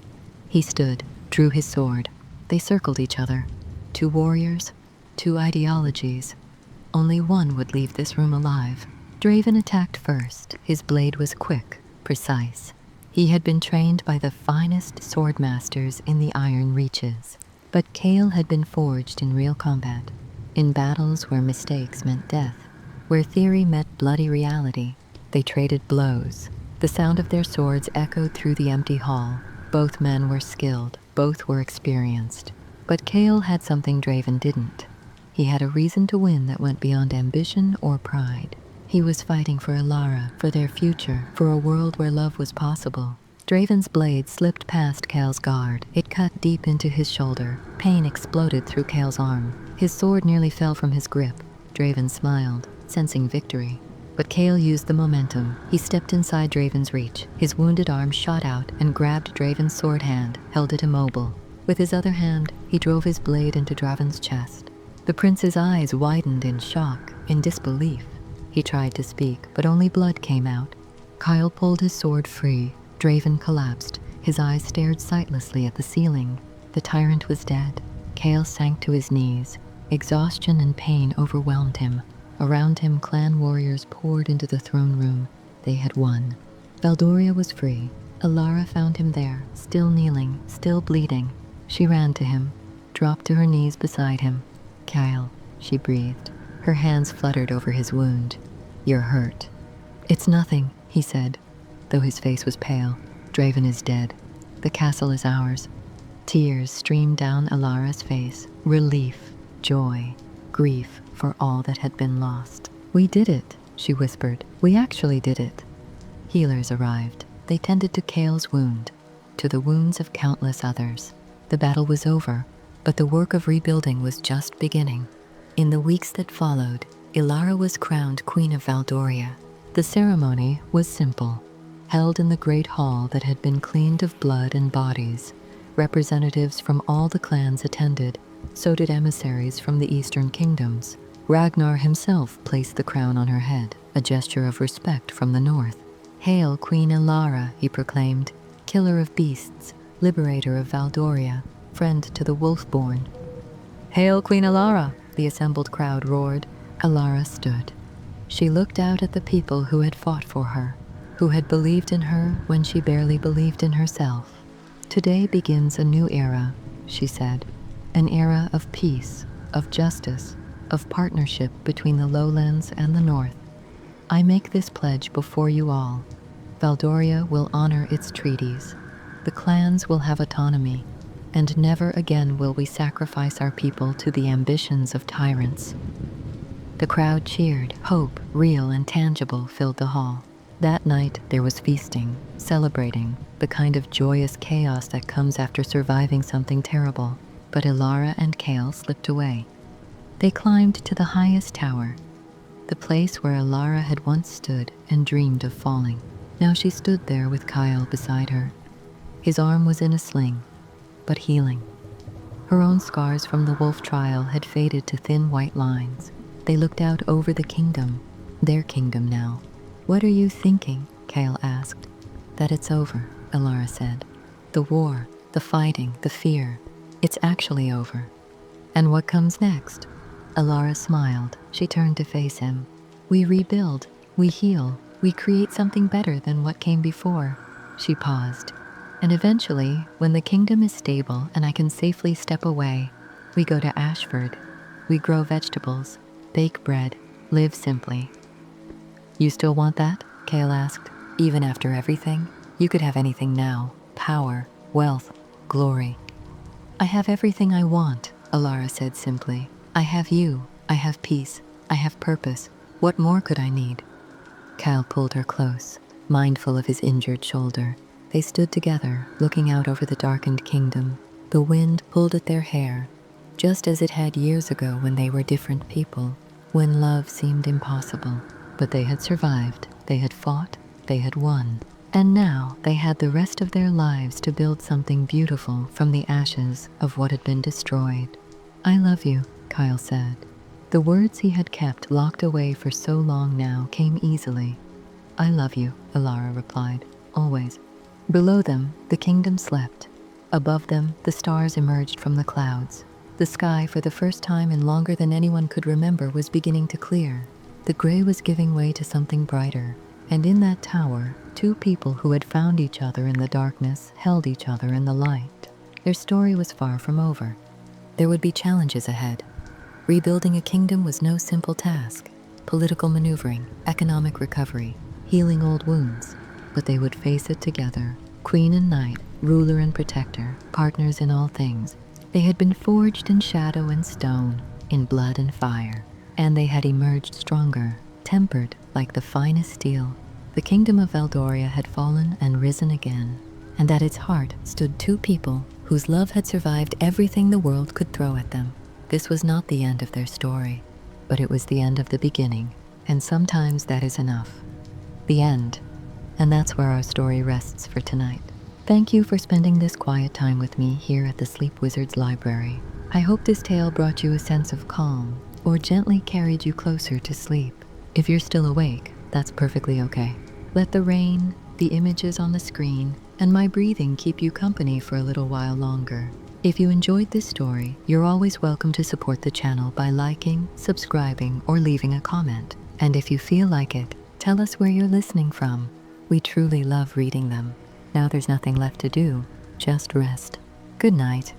[SPEAKER 1] He stood, drew his sword. They circled each other. Two warriors, two ideologies. Only one would leave this room alive. Draven attacked first. His blade was quick, precise. He had been trained by the finest swordmasters in the Iron Reaches. But Kael had been forged in real combat, in battles where mistakes meant death, where theory met bloody reality. They traded blows. The sound of their swords echoed through the empty hall. Both men were skilled, both were experienced. But Kael had something Draven didn't. He had a reason to win that went beyond ambition or pride. He was fighting for Elara, for their future, for a world where love was possible. Draven's blade slipped past Kael's guard. It cut deep into his shoulder. Pain exploded through Kael's arm. His sword nearly fell from his grip. Draven smiled, sensing victory. But Kael used the momentum. He stepped inside Draven's reach. His wounded arm shot out and grabbed Draven's sword hand, held it immobile. With his other hand, he drove his blade into Draven's chest. The prince's eyes widened in shock, in disbelief. He tried to speak, but only blood came out. Kael pulled his sword free. Draven collapsed. His eyes stared sightlessly at the ceiling. The tyrant was dead. Kael sank to his knees. Exhaustion and pain overwhelmed him. Around him, clan warriors poured into the throne room. They had won. Valdoria was free. Elara found him there, still kneeling, still bleeding. She ran to him, dropped to her knees beside him. "Kael," she breathed. Her hands fluttered over his wound. "You're hurt." "It's nothing," he said, though his face was pale. "Draven is dead. The castle is ours." Tears streamed down Elara's face. Relief, joy, grief for all that had been lost. "We did it," she whispered. "We actually did it." Healers arrived. They tended to Kael's wound, to the wounds of countless others. The battle was over, but the work of rebuilding was just beginning. In the weeks that followed, Elara was crowned Queen of Valdoria. The ceremony was simple, held in the great hall that had been cleaned of blood and bodies. Representatives from all the clans attended, so did emissaries from the eastern kingdoms. Ragnar himself placed the crown on her head, a gesture of respect from the north. "Hail, Queen Elara," he proclaimed, "killer of beasts, liberator of Valdoria, friend to the Wolfborn." "Hail, Queen Elara," the assembled crowd roared. Elara stood. She looked out at the people who had fought for her, who had believed in her when she barely believed in herself. "Today begins a new era," she said, "an era of peace, of justice, of partnership between the lowlands and the north. I make this pledge before you all. Valdoria will honor its treaties. The clans will have autonomy, and never again will we sacrifice our people to the ambitions of tyrants." The crowd cheered. Hope, real and tangible, filled the hall. That night there was feasting, celebrating, the kind of joyous chaos that comes after surviving something terrible. But Elara and Kael slipped away. They climbed to the highest tower, the place where Elara had once stood and dreamed of falling. Now she stood there with Kael beside her. His arm was in a sling, but healing. Her own scars from the wolf trial had faded to thin white lines. They looked out over the kingdom, their kingdom now. "What are you thinking?" Kael asked. "That it's over," Elara said. "The war, the fighting, the fear, it's actually over." "And what comes next?" Elara smiled. She turned to face him. "We rebuild, we heal, we create something better than what came before." She paused. "And eventually, when the kingdom is stable and I can safely step away, we go to Ashford. We grow vegetables, bake bread, live simply." "You still want that?" Kael asked. "Even after everything? You could have anything now. Power, wealth, glory." "I have everything I want," Elara said simply. "I have you, I have peace, I have purpose. What more could I need?" Kael pulled her close, mindful of his injured shoulder. They stood together, looking out over the darkened kingdom. The wind pulled at their hair, just as it had years ago when they were different people, when love seemed impossible. But they had survived, they had fought, they had won. And now they had the rest of their lives to build something beautiful from the ashes of what had been destroyed. "I love you," Kael said. The words he had kept locked away for so long now came easily. "I love you," Elara replied, "always." Below them, the kingdom slept. Above them, the stars emerged from the clouds. The sky, for the first time in longer than anyone could remember, was beginning to clear. The gray was giving way to something brighter, and in that tower, two people who had found each other in the darkness held each other in the light. Their story was far from over. There would be challenges ahead. Rebuilding a kingdom was no simple task. Political maneuvering, economic recovery, healing old wounds. But they would face it together. Queen and knight, ruler and protector, partners in all things. They had been forged in shadow and stone, in blood and fire. And they had emerged stronger, tempered like the finest steel. The kingdom of Valdoria had fallen and risen again. And at its heart stood two people whose love had survived everything the world could throw at them. This was not the end of their story, but it was the end of the beginning, and sometimes that is enough. The end. And that's where our story rests for tonight. Thank you for spending this quiet time with me here at the Sleep Wizards Library. I hope this tale brought you a sense of calm, or gently carried you closer to sleep. If you're still awake, that's perfectly okay. Let the rain, the images on the screen, and my breathing keep you company for a little while longer. If you enjoyed this story, you're always welcome to support the channel by liking, subscribing, or leaving a comment. And if you feel like it, tell us where you're listening from. We truly love reading them. Now there's nothing left to do, just rest. Good night.